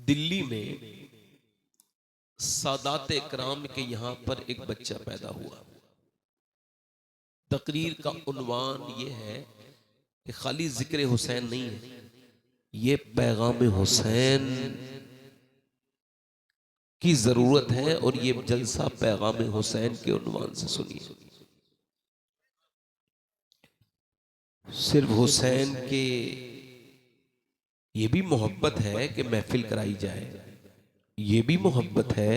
दिल्ली में सादात इकराम के यहाँ पर एक बच्चा पैदा हुआ। तकरीर का उन्वान ये है कि खाली जिक्र हुसैन नहीं है, ये पैगाम हुसैन की जरूरत है और ये जलसा पैगाम हुसैन के उन्वान से सुनिए। सिर्फ हुसैन के ये भी मोहब्बत है कि महफिल कराई जाए, ये भी मोहब्बत है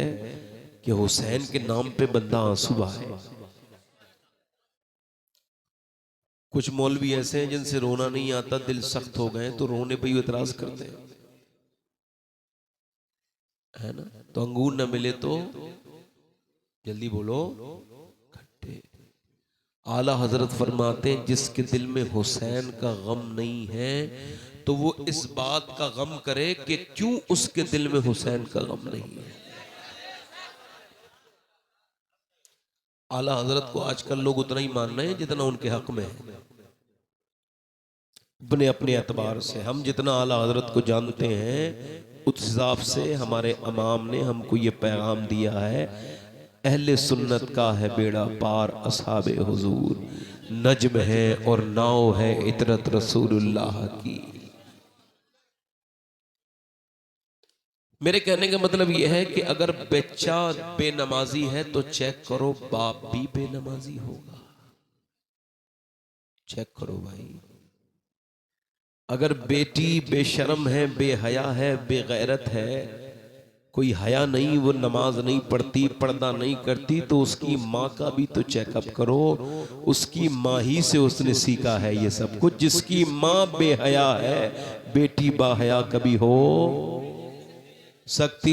कि हुसैन के नाम पे बंदा आंसू बहाए। कुछ मौलवी ऐसे हैं जिनसे रोना नहीं आता, दिल सख्त हो गए तो रोने पे ही इतराज करते हैं, है ना। तो अंगूर न मिले तो जल्दी बोलो खट्टे। आला हजरत फरमाते हैं जिसके दिल में हुसैन का गम नहीं है तो वो इस बात का गम करे कि क्यों उसके दिल में हुसैन का गम नहीं है। आला हजरत को आजकल लोग उतना ही मान रहे हैं जितना उनके हक में है, अपने अपने एतबार से। हम जितना आला हजरत को जानते हैं उस हिसाब से हमारे इमाम ने हमको ये पैगाम दिया है, अहले सुन्नत का है बेड़ा पार असहाबे हुजूर, नज्म है और नाव है इतरत रसूलुल्लाह की। मेरे कहने का मतलब यह है कि अगर बच्चा बेनमाजी है तो चेक करो बाप भी बेनमाजी होगा, चेक करो भाई। अगर बेटी बेशर्म है, बेहया है, बेगैरत है, कोई हया नहीं, वो नमाज नहीं पढ़ती, पर्दा नहीं करती, तो उसकी माँ का भी तो चेकअप करो। उसकी माँ ही से उसने सीखा है ये सब कुछ। जिसकी माँ बेहया है, बेटी बाहया कभी हो सकती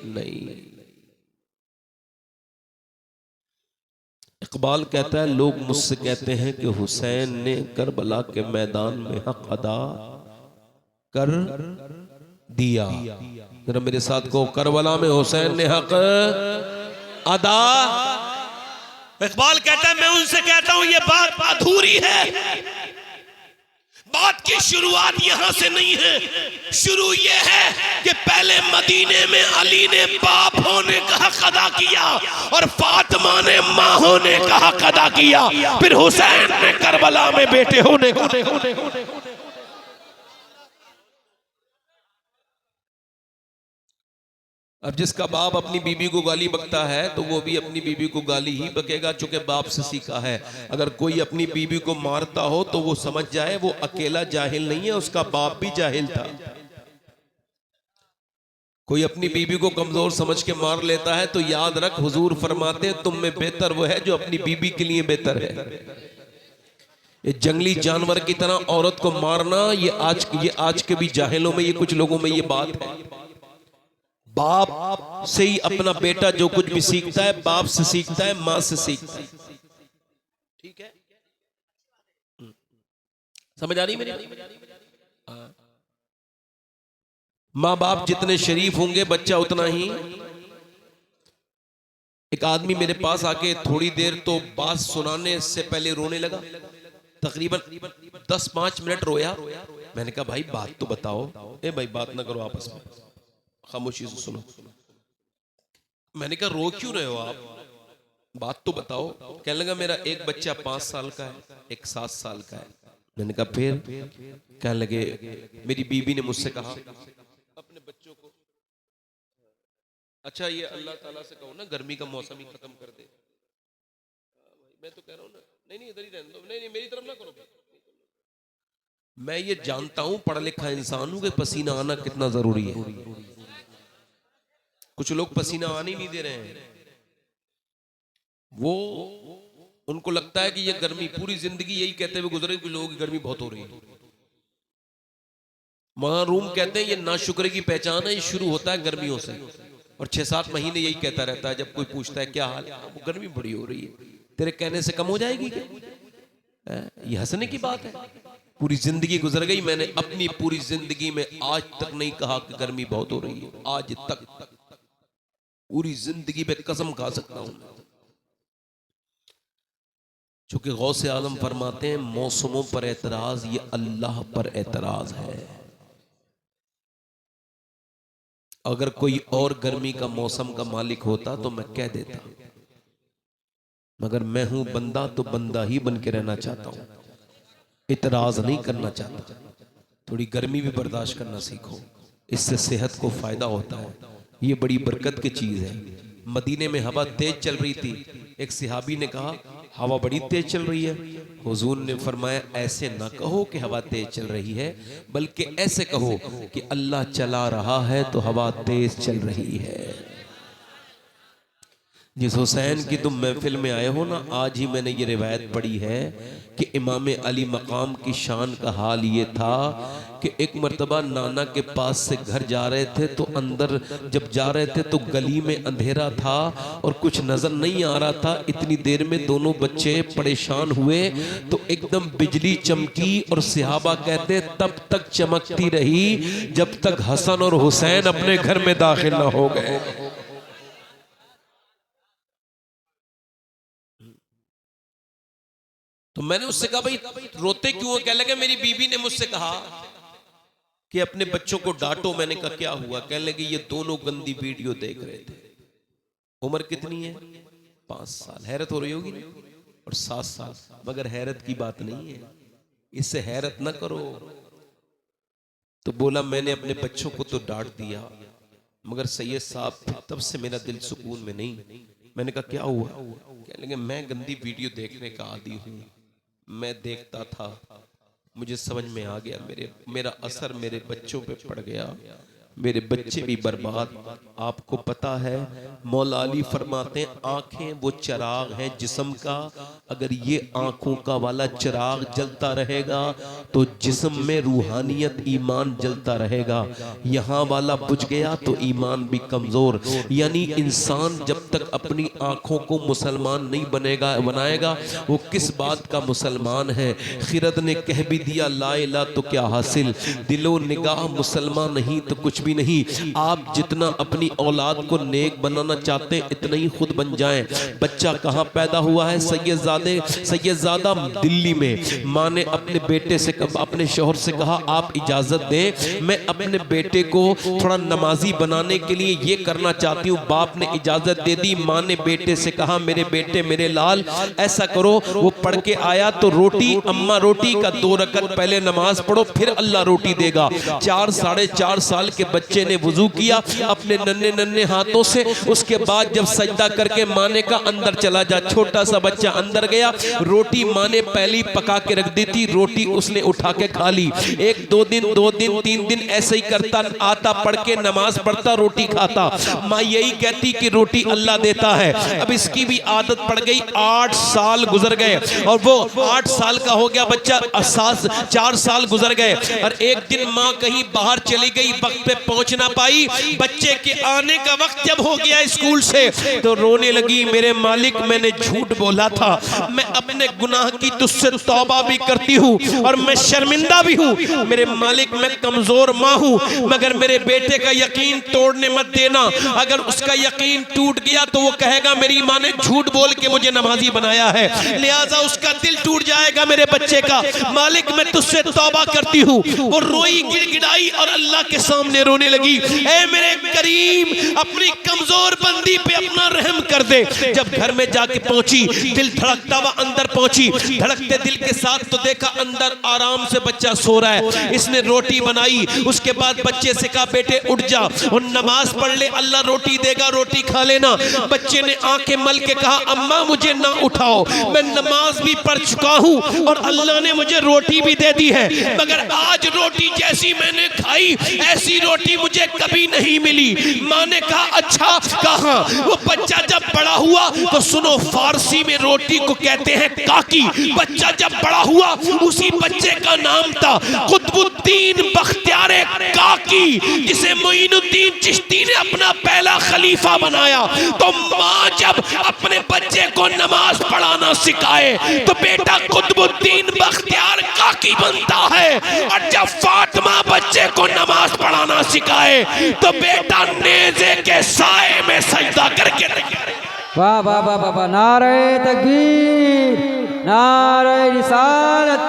नहीं। इकबाल कहता है लोग मुझसे कहते हैं कि हुसैन ने करबला के मैदान में हक अदा कर दिया। जरा मेरे साथ को, करबला में हुसैन ने हक अदा। इकबाल कहता है मैं उनसे कहता हूं ये बात अधूरी है। बात की शुरुआत यहां से नहीं है, शुरू ये है कि पहले मदीने में अली ने बाप होने का हक अदा किया और फातिमा ने मां होने का हक अदा किया, फिर हुसैन ने करबला में बेटे होने का। अब जिसका बाप अपनी बीबी को गाली बकता है तो वो भी अपनी बीबी को गाली ही बकेगा, चूंकि बाप से सीखा है। अगर कोई अपनी बीबी को मारता हो तो वो समझ जाए वो अकेला जाहिल नहीं है, उसका बाप भी जाहिल था। कोई अपनी बीबी को कमजोर समझ के मार लेता है तो याद रख हुजूर फरमाते हैं तुम में बेहतर वो है जो अपनी बीबी के लिए बेहतर है। ये जंगली जानवर की तरह औरत को मारना, ये आज के भी जाहिलों में, ये कुछ लोगों में ये बात है। बाप से ही अपना बेटा जो कुछ भी सीखता है, बाप से सीखता है, मां से सीखता है। ठीक है, समझ आ रही मेरी? माँ बाप जितने शरीफ होंगे बच्चा उतना ही। एक आदमी मेरे पास आके थोड़ी देर तो बात सुनाने से पहले रोने लगा, तकरीबन 10-5 मिनट रोया। मैंने कहा भाई बात तो बताओ। ए भाई बात ना करो आपस में, खामोशी से सुनो। मैंने कहा रो क्यों रहे हो आप, बात तो बताओ। कहने लगा मेरा एक बच्चा 5 साल का है, एक 7 साल का है। मैंने कहा फिर? कहने लगे मेरी बीबी ने मुझसे कहा अपने बच्चों को, अच्छा ये अल्लाह ताला से कहो ना गर्मी का मौसम ही खत्म कर दे। मैं तो कह रहा हूँ ना, नहीं इधर ही रहने दो, नहीं मेरी तरफ ना करो। मैं ये जानता हूं पढ़ा लिखा इंसान हूं कि पसीना आना कितना जरूरी है। कुछ लोग पसीना आने नहीं दे रहे हैं, वो उनको लगता है कि ये गर्मी पूरी जिंदगी यही कहते हुए गुजरे कि लोगों की गर्मी बहुत हो रही है। मारूम कहते हैं ये नाशुक्रे की पहचान है, ये शुरू होता है गर्मियों से और 6-7 महीने यही कहता रहता है। जब कोई पूछता है क्या हाल है, वो गर्मी बड़ी हो रही है। तेरे कहने से कम हो जाएगी क्या? ये हंसने की बात है। पूरी जिंदगी गुजर गई, मैंने अपनी पूरी जिंदगी में आज तक नहीं कहा कि गर्मी बहुत हो रही है। आज तक पूरी जिंदगी पे कसम खा सकता हूं, चूंकि गौसे आलम फरमाते हैं मौसमों पर एतराज ये अल्लाह पर एतराज है। अगर कोई और गर्मी का मौसम का मालिक होता तो मैं कह देता, मगर मैं हूं बंदा तो बंदा ही बन के रहना चाहता हूं, इतराज नहीं करना चाहता। थोड़ी गर्मी भी बर्दाश्त करना सीखो, इससे सेहत को फायदा होता है, ये बड़ी बरकत की चीज है। मदीने में हवा तेज चल रही थी, एक सिहाबी ने कहा हवा बड़ी तेज चल रही है। हुजूर ने फरमाया ऐसे ना कहो कि हवा तेज चल रही है, बल्कि ऐसे कहो कि अल्लाह चला रहा है तो हवा तेज चल रही है। जिस हुसैन की तुम महफिल में आए हो ना, आज ही मैंने ये रिवायत पढ़ी है कि इमाम अली मकाम की शान का हाल ये था कि एक मर्तबा नाना के पास से घर जा रहे थे, तो अंदर जब जा रहे थे तो गली में अंधेरा था और कुछ नजर नहीं आ रहा था। इतनी देर में दोनों बच्चे परेशान हुए तो एकदम बिजली चमकी और सहाबा कहते तब तक चमकती रही जब तक हसन और हुसैन अपने घर में दाखिल न हो गए। तो मैंने उससे कहा भाई रोते क्यों हो? कह लगे मेरी बीबी ने मुझसे कहा कि अपने बच्चों को डांटो। मैंने कहा क्या हुआ? कहने लगे ये दोनों गंदी वीडियो देख रहे थे। उम्र कितनी है? 5 साल। हैरत हो रही होगी ना? और 7 साल, मगर हैरत की बात नहीं है, इससे हैरत ना करो। तो बोला मैंने अपने बच्चों को तो डांट दिया, मगर सैयद साहब तब से मेरा दिल सुकून में नहीं। मैंने कहा क्या हुआ? कहने लगे मैं गंदी वीडियो देखने का आदी हूँ, मैं देखता था, मुझे समझ में आ गया, मेरा असर मेरे बच्चों पे पड़ गया, मेरे बच्चे भी बर्बाद। आपको पता है मौला अली फरमाते हैं आंखें वो चिराग है जिस्म का, अगर ये आंखों का वाला चिराग जलता रहेगा तो जिस्म में रूहानियत ईमान जलता रहेगा। यहाँ वाला बुझ गया तो ईमान भी कमजोर। यानी इंसान जब तक अपनी आंखों को मुसलमान नहीं बनाएगा वो किस बात का मुसलमान है? खिरद ने कह भी दिया ला इला तो क्या हासिल, दिलो निगाह मुसलमान नहीं तो कुछ भी नहीं। आप जितना अपनी औलाद को नेक बनाना चाहते हैं इतना ही खुद बन जाएं। बच्चा कहाँ पैदा हुआ है? सैयदजादा दिल्ली में। माँ ने अपने बेटे से अपने शौहर से कहा आप इजाजत दें, मैं अपने बेटे को थोड़ा नमाजी बनाने के लिए ये करना चाहती हूँ। बाप ने इजाजत दे दी। माँ ने बेटे से कहा मेरे बेटे मेरे लाल ऐसा करो, वो पढ़ के आया तो रोटी, अम्मा रोटी का 2 रकअत पहले नमाज पढ़ो फिर अल्लाह रोटी देगा। 4 साढ़े 4 साल के बच्चे ने वुजू किया अपने नन्हे नन्हे हाथों से। उसके बाद जब सजदा करके माँ ने कहा अंदर चला जा, छोटा सा बच्चा अंदर गया। रोटी माँ ने पहली पका के रख दी थी, रोटी उसने उठा के खा ली। 1-2 दिन 2 दिन 3 दिन ऐसे ही करता, आता पढ़ के नमाज पढ़ता रोटी खाता। माँ यही कहती कि रोटी अल्लाह देता है। अब इसकी भी आदत पड़ गई। 8 साल गुजर गए और वो 8 साल का हो गया बच्चा, 4 साल गुजर गए और एक दिन माँ कहीं बाहर चली गई, वक्त पे पहुंच ना पाई। बच्चे के आने का वक्त जब हो गया स्कूल से तो रोने लगी, मेरे मालिक मैंने झूठ बोला था, मैं अपने गुनाह की तुझसे तौबा भी करती हूँ और मैं शर्मिंदा भी हूँ। मेरे मालिक मैं कमजोर माँ हूँ, मगर मेरे बेटे का यकीन तोड़ने मत देना। अगर उसका यकीन टूट गया तो वो कहेगा मेरी माँ ने झूठ बोल के मुझे नमाजी बनाया है, लिहाजा उसका दिल टूट जाएगा मेरे बच्चे का। मालिक मैं तुझसे तौबा करती हूँ। वो रोई, गिड़गिड़ाई और अल्लाह के सामने रोने लगी, ऐ मेरे करीम अपनी कमजोर बंदी पे अपना रहम कर दे। जब घर में जाके पहुंची, दिल धड़कता हुआ अंदर पहुंची, धड़कते दिल के साथ तो देखा अंदर आराम से बच्चा सो रहा है। इसने रोटी बनाई, उसके बाद बच्चे से कहा बेटे उठ जा और नमाज पढ़ ले, अल्लाह रोटी देगा, रोटी खा लेना। बच्चे ने आंखें मल के कहा अम्मा मुझे ना उठाओ, मैं नमाज भी पढ़ चुका हूं और अल्लाह ने मुझे रोटी भी दे दी है, मगर आज रोटी जैसी मैंने खाई ऐसी रोटी मुझे कभी नहीं मिली। माँ ने कहा अच्छा कहाँ? वो बच्चा जब बड़ा हुआ तो सुनो, फारसी में रोटी को कहते हैं काकी। बच्चा जब बड़ा हुआ उसी बच्चे का नाम था कुतुबुद्दीन बख्तियार काकी, जिसे मोइनुद्दीन चिश्ती ने अपना पहला खलीफा बनाया। तो माँ जब अपने बच्चे को नमाज पढ़ाना सिखाए तो बेटा कुतुबुद्दीन बख्तियार काकी बनता है, और जब फातिमा बच्चे को नमाज पढ़ाना सिखाए तो बेटा नेज़े के साए में सजदा करके वाह वाह वाह वाह वाह। नारे तकबीर, नारे रिसालत,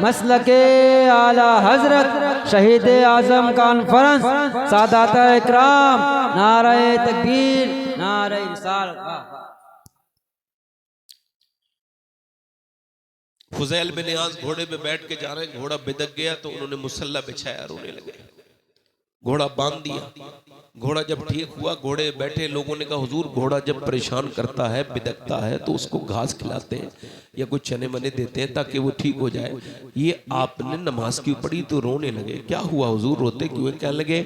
मसलके आला हजरत शहीद आजम कॉन्फ्रेंस, सादात इकराम, नारे तकबीर, नारे रिसालत। फुजैल बिन इयाज घोड़े पे बैठ के जा रहे हैं, घोड़ा बिदक गया तो उन्होंने मुसल्ला बिछाया, रोने लगे। घोड़ा बांध दिया। घोड़ा जब ठीक हुआ, घोड़े बैठे, लोगों ने कहा हुजूर घोड़ा जब परेशान करता है, बिदकता है तो उसको घास खिलाते हैं या कुछ चने मने देते हैं ताकि वो ठीक हो जाए। ये आपने नमाज की पढ़ी तो रोने लगे। क्या हुआ हुजूर, रोते क्यों? कहने लगे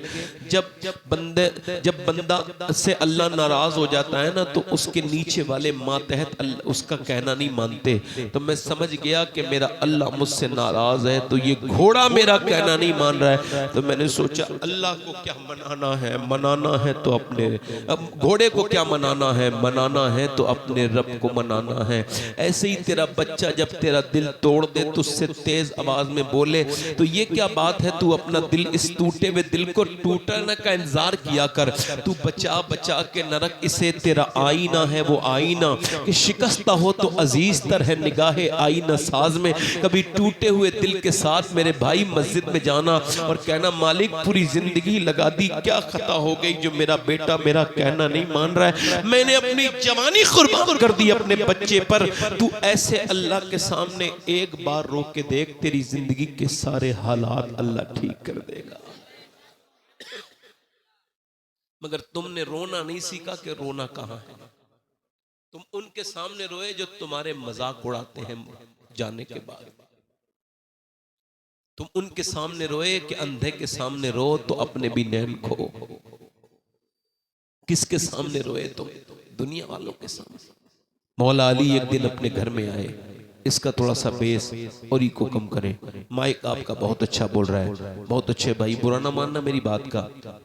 जब बंदा से अल्लाह नाराज हो जाता है ना तो उसके नीचे वाले मातहत उसका कहना नहीं मानते। तो मैं समझ गया कि मेरा अल्लाह मुझसे नाराज है, तो ये घोड़ा मेरा कहना नहीं मान रहा है। तो मैंने सोचा अल्लाह को क्या मनाना है, मनाना है तो अपने, अब घोड़े को क्या मनाना है, मनाना है तो अपने रब को मनाना है। ऐसे ही तेरा बच्चा जब तेरा दिल तोड़ दे तो उससे तेज आवाज में बोले तो ये क्या बात है, तू अपना दिल, इस टूटे हुए दिल को टूटने का इंतजार किया कर। तू बचा बचा के नरक, इसे तेरा आईना है वो आईना कि शिकस्ता हो तो अजीज तर है निगाहे आईना साज में। कभी टूटे हुए दिल के साथ मेरे भाई मस्जिद में जाना और कहना मालिक पूरी जिंदगी लगा दी, क्या खता हो गई जो मेरा बेटा मेरा कहना नहीं मान रहा है, मैंने अपनी जवानी कुर्बान कर दी अपने बच्चे पर। तू ऐसे अल्लाह के सामने एक बार रो के देख, तेरी जिंदगी के सारे हालात अल्लाह ठीक कर देगा। मगर तुमने रोना नहीं सीखा कि रोना कहां है। तुम उनके सामने रोए जो तुम्हारे मजाक उड़ाते हैं जाने के बाद। तुम उनके सामने रोए कि अंधे के सामने रो तो अपने भी नैन खो। किसके सामने रोए तुम? दुनिया वालों के सामने। मौला अली एक दिन अपने घर में आए, इसका थोड़ा सा बेस और ई को कम करें। माइक आपका बहुत अच्छा बोल रहा है, बहुत अच्छे भाई, बुरा ना मानना मेरी बात का,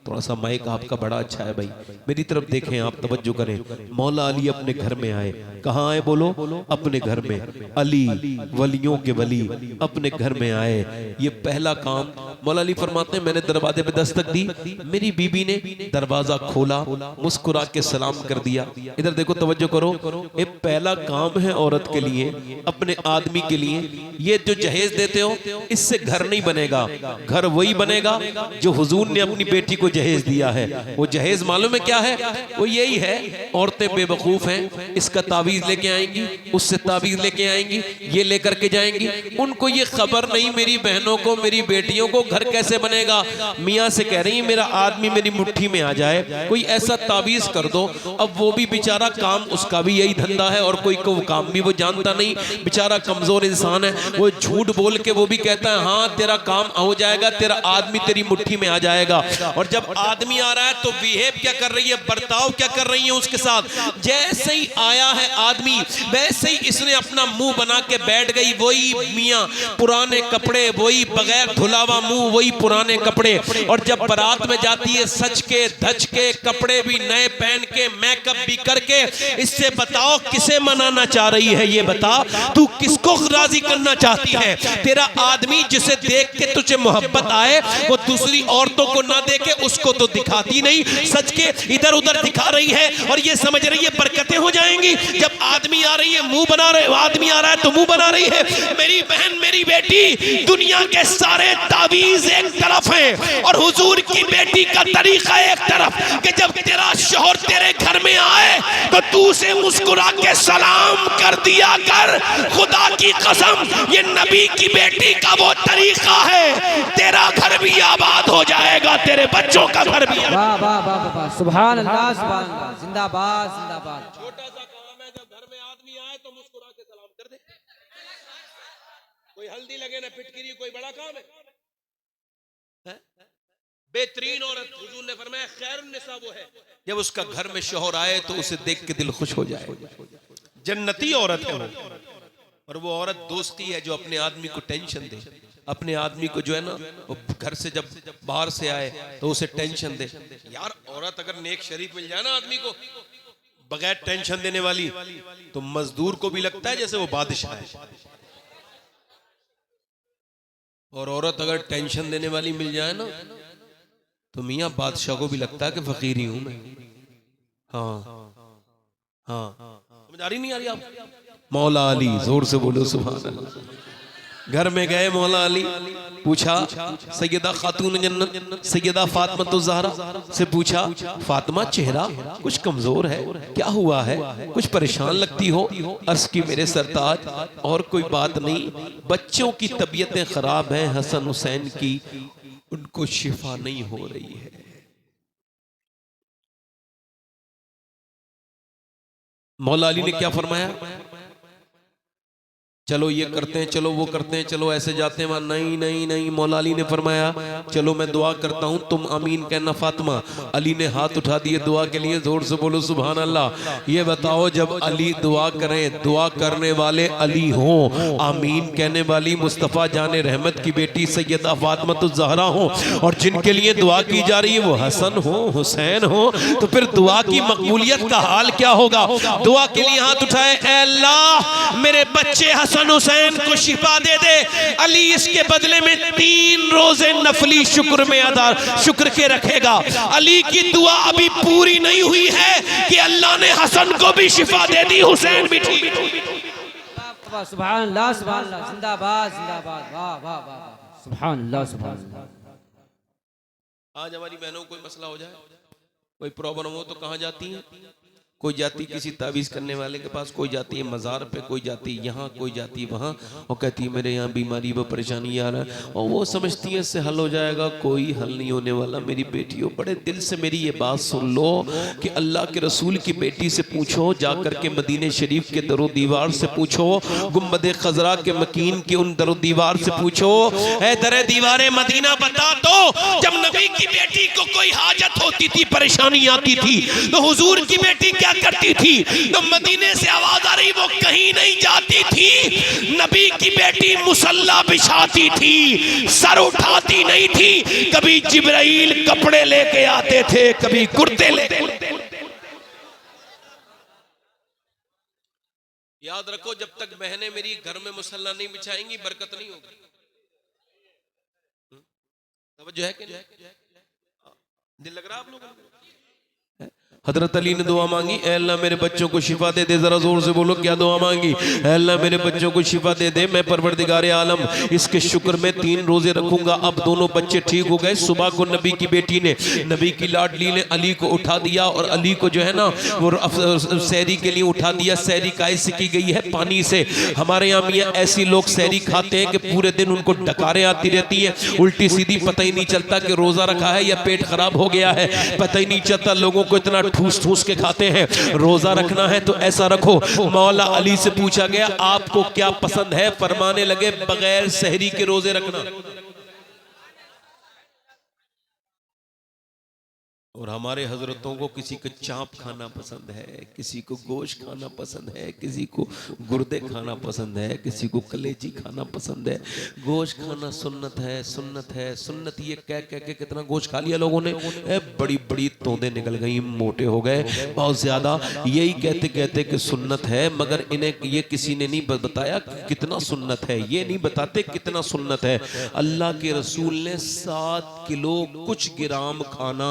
थोड़ा सा माइक आपका बड़ा अच्छा है भाई, मेरी तरफ देखें आप, तवज्जो करें। मौला अली अपने घर में आए, कहाँ आए बोलो? अपने घर में। अली वलियों के वली अपने घर में आए। ये पहला काम मौला अली फरमाते हैं, मैंने दरवाजे पे दस्तक दी, मेरी बीबी ने दरवाजा खोला, मुस्कुरा के सलाम कर दिया। इधर देखो, तवज्जो करो, ये पहला काम है औरत के लिए, अपने आदमी के लिए। ये जो जहेज देते हो इससे घर नहीं बनेगा, घर वही बनेगा जो हुजूर ने अपनी बेटी को जहेज दिया है। वो जहेज मालूम है क्या है? वो यही है, औरतें बेवकूफ हैं, इसका तावीज लेके आएंगी, उससे तावीज लेके आएंगी, ये लेकर के जाएंगी, उनको ये खबर नहीं मेरी बहनों को, मेरी बेटियों को घर कैसे बनेगा। मियाँ से कह रही है मेरा आदमी मेरी मुट्ठी में आ जाए, कोई ऐसा तावीज कर दो। अब वो भी बेचारा, काम उसका भी यही धंधा है और कोई को काम भी वो जानता नहीं, बेचारा कमजोर इंसान है। वो झूठ बोल के वो भी कहता है हाँ तेरा काम हो जाएगा, तेरा आदमी तेरी मुट्ठी में आ जाएगा। और जब आदमी आ रहा है तो बिहेव क्या कर रही है, बर्ताव क्या कर रही है उसके साथ। जैसे ही आया है आदमी वैसे ही इसने अपना मुंह बना के बैठ गई। वही मियाँ पुराने कपड़े, वही बगैर धुलावा मुंह, वही पुराने कपड़े। और जब बारात में जाती है सच के धज के, कपड़े भी नए पहन के, मेकअप भी करके। इससे बताओ किसे मनाना चाह रही है, ये बता तू किसको राजी करना चाहती है। तेरा आदमी जिसे देख के तुझे मोहब्बत आए वो दूसरी औरतों को ना देखे, उसको तो दिखाती नहीं, सच के इधर उधर दिखा रही है और ये समझ रही है बरकतें हो जाएंगी। जब आदमी आ रही है मुंह बना रहे, आदमी आ रहा है तो मुंह बना रही है। मेरी बहन मेरी बेटी, दुनिया के सारे तावीज एक तरफ है और हुजूर की बेटी का तरीका एक तरफ कि जब तेरा शौहर तेरे घर में आए तो तू उसे मुस्कुरा के सलाम कर दिया कर। खुदा की कसम ये नबी की बेटी का वो तरीका है, तेरा घर भी आबाद हो जाएगा, तेरे बच्चों का घर भी। वाह वाह वाह वाह, सुभान अल्लाह, सुभान अल्लाह, जिंदाबाद जिंदाबाद। छोटा सा काम है, जब घर में आदमी आए तो मुस्कुरा के सलाम कर दे। कोई हल्दी लगे ना फिटकिरी, कोई बड़ा काम है? बेहतरीन औरत, हुजूर ने फरमाया खैरुन निसा वो है जब उसका घर में शौहर आए तो उसे देख के दिल खुश हो जाए। जन्नती औरत है वो। और वो औरत दोस्ती है जो अपने आदमी को टेंशन दे, अपने आदमी को जो है ना वो घर से जब बाहर से आए तो उसे टेंशन दे। यार औरत अगर नेक शरीफ मिल जाए ना आदमी को बगैर टेंशन देने वाली, तो मजदूर को भी लगता है जैसे वो बादशाह है। और औरत अगर टेंशन देने वाली मिल जाए ना तो मियाँ बादशाह को भी लगता है कि फकीर ही हूं मैं। हाँ, हाँ, समझ आ रही नहीं आ रही आप? मौला अली, जोर से बोलो सुभान अल्लाह। घर में गए मौला अली, पूछा सैयदा खातून जन्नत सैयदा फातिमा ज़हरा से पूछा, फातिमा चेहरा कुछ कमजोर है, क्या हुआ है, कुछ परेशान लगती हो? अर्ज की मेरे सरताज और कोई बात नहीं, बच्चों की तबीयतें खराब हैं, हसन हुसैन की, उनको शिफा नहीं हो रही है। मौला अली ने क्या फरमाया? चलो ये करते हैं, चलो वो करते हैं, चलो ऐसे जाते हैं। नहीं नहीं नहीं, मौला अली ने फरमाया चलो मैं दुआ करता हूं, तुम आमीन कहना फातिमा। अली ने हाथ उठा दिए दुआ के लिए, जोर से बोलो सुभान अल्लाह। ये बताओ जब अली दुआ करें, दुआ करने वाले अली हों, आमीन कहने वाली मुस्तफ़ा जाने रहमत की बेटी सैयदा फातिमा ज़हरा हो, और जिनके लिए दुआ की जा रही है वो हसन हो, हुसैन हो, तो फिर दुआ की मकबूलियत का हाल क्या होगा? दुआ के लिए हाथ उठाए, ऐ अल्लाह मेरे बच्चे हसन हुसैन को शिफा दे दे। अली इसके बदले में 3 रोजे नफली शुक्र में अदा शुक्र के रखेगा। अली की दुआ अभी पूरी नहीं हुई है कि अल्लाह ने हसन को भी शिफा दे दी, हुसैन भी ठीक। सुभान अल्लाह, सुभान अल्लाह, जिंदाबाद जिंदाबाद, वाह वाह वाह, सुभान अल्लाह सुभान अल्लाह। आज हमारी बहनों को कोई मसला हो जाए, कोई प्रॉब्लम हो तो कहाँ जाती हैं? कोई जाती किसी तावीज़ करने वाले के पास, कोई जाती है मज़ार पे, कोई जाती यहाँ, कोई जाती वहाँ, और कहती है मेरे यहाँ बीमारी व परेशानी आ रहा है, और वो समझती है इससे हल हो जाएगा। कोई हल नहीं होने वाला। मेरी बेटियों, बड़े दिल से मेरी ये बात सुन लो कि अल्लाह के रसूल की बेटी से पूछो, जाकर के मदीने शरीफ के दरो दीवार से पूछो, गुम्बद खजरा के मकीन के उन दरो दीवार से पूछो, है दरे दीवारे मदीना बता दो, जब नबी की बेटी को कोई हाजत होती थी, परेशानी आती थी, तो हुजूर की बेटी क्या करती थी? तो मदीने से आवाज आ रही, वो कहीं नहीं जाती थी, नबी की बेटी मुसल्ला बिछाती थी, सर उठाती नहीं थी। कभी जिब्राइल कपड़े लेके आते थे, कभी कुर्ते लेके। याद रखो, जब तक बहनें मेरी घर में मुसल्ला नहीं बिछाएंगी बरकत नहीं होगी। समझ है कि दिल लग रहा आप लोगों को? हजरत अली ने दुआ मांगी, ऐ अल्लाह मेरे बच्चों को शिफा दे दे। जरा जोर से बोलो क्या दुआ मांगी? ऐ अल्लाह मेरे बच्चों को शिफा दे दे, मैं परवरदिगारे आलम इसके शुक्र में 3 रोजे रखूंगा। अब दोनों बच्चे ठीक हो गए। सुबह को नबी की बेटी ने, नबी की लाडली ने अली को उठा दिया, और अली को जो है ना वो सहरी के लिए उठा दिया। सहरी कैसे की गई है? पानी से। हमारे यहाँ मियाँ ऐसी लोग सहरी खाते हैं कि पूरे दिन उनको डकारें आती रहती है, उल्टी सीधी, पता ही नहीं चलता कि रोजा रखा है या पेट खराब हो गया है, पता ही नहीं चलता। लोगों को इतना ठूस ठूस के खाते हैं। रोजा रखना है तो ऐसा रखो। मौला अली से पूछा गया आपको क्या पसंद है? फरमाने लगे बगैर सहरी के रोजे रखना। और हमारे हजरतों को किसी को चाप खाना पसंद है, किसी को गोश्त खाना पसंद है, किसी को गुर्दे खाना पसंद है, किसी को कलेजी खाना पसंद है। गोश्त खाना सुन्नत है, सुन्नत है, सुन्नत। ये कह कह के कितना गोश्त खा लिया लोगों ने, बड़ी बड़ी तोंदें निकल गई, मोटे हो गए बहुत ज्यादा। यही कहते कहते कि सुन्नत है, मगर इन्हें ये किसी ने नहीं बताया कितना सुन्नत है। ये नहीं बताते कितना सुन्नत है। अल्लाह के रसूल ने 7 किलो कुछ ग्राम खाना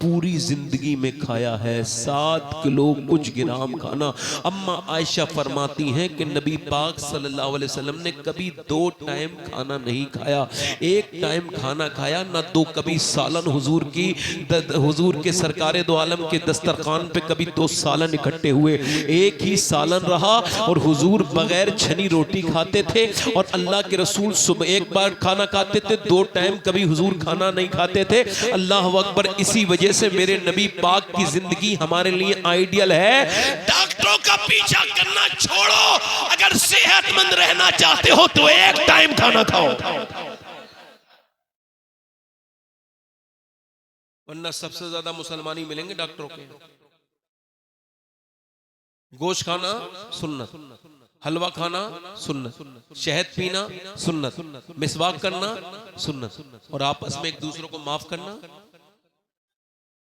पूरी जिंदगी में खाया है। 7 किलो कुछ ग्राम खाना। अम्मा आयशा फरमाती हैं कि नबी पाक सल्लल्लाहु अलैहि वसल्लम ने कभी 2 टाइम खाना नहीं खाया, 1 टाइम खाना खाया ना 2। कभी सालन हुजूर के सरकारे दो आलम के दस्तरखान पे कभी 2 सालन इकट्ठे हुए, एक ही सालन रहा। और हुजूर बगैर छनी रोटी खाते थे, और अल्लाह के रसूल सुबह एक बार खाना खाते थे, 2 टाइम कभी हुजूर खाना नहीं खाते थे। अल्लाह अकबर। इसी वजह से मेरे नबी पाक की जिंदगी हमारे लिए आइडियल है। डॉक्टरों का पीछा करना छोड़ो, अगर सेहतमंद रहना चाहते हो तो 1 टाइम खाना खाओ, वरना सबसे ज्यादा मुसलमानी मिलेंगे डॉक्टरों के। गोश्त खाना सुन्नत, हलवा खाना सुन्नत, शहद पीना सुन्नत, मिसवाक करना सुन्नत, और आपस में एक दूसरों को माफ करना,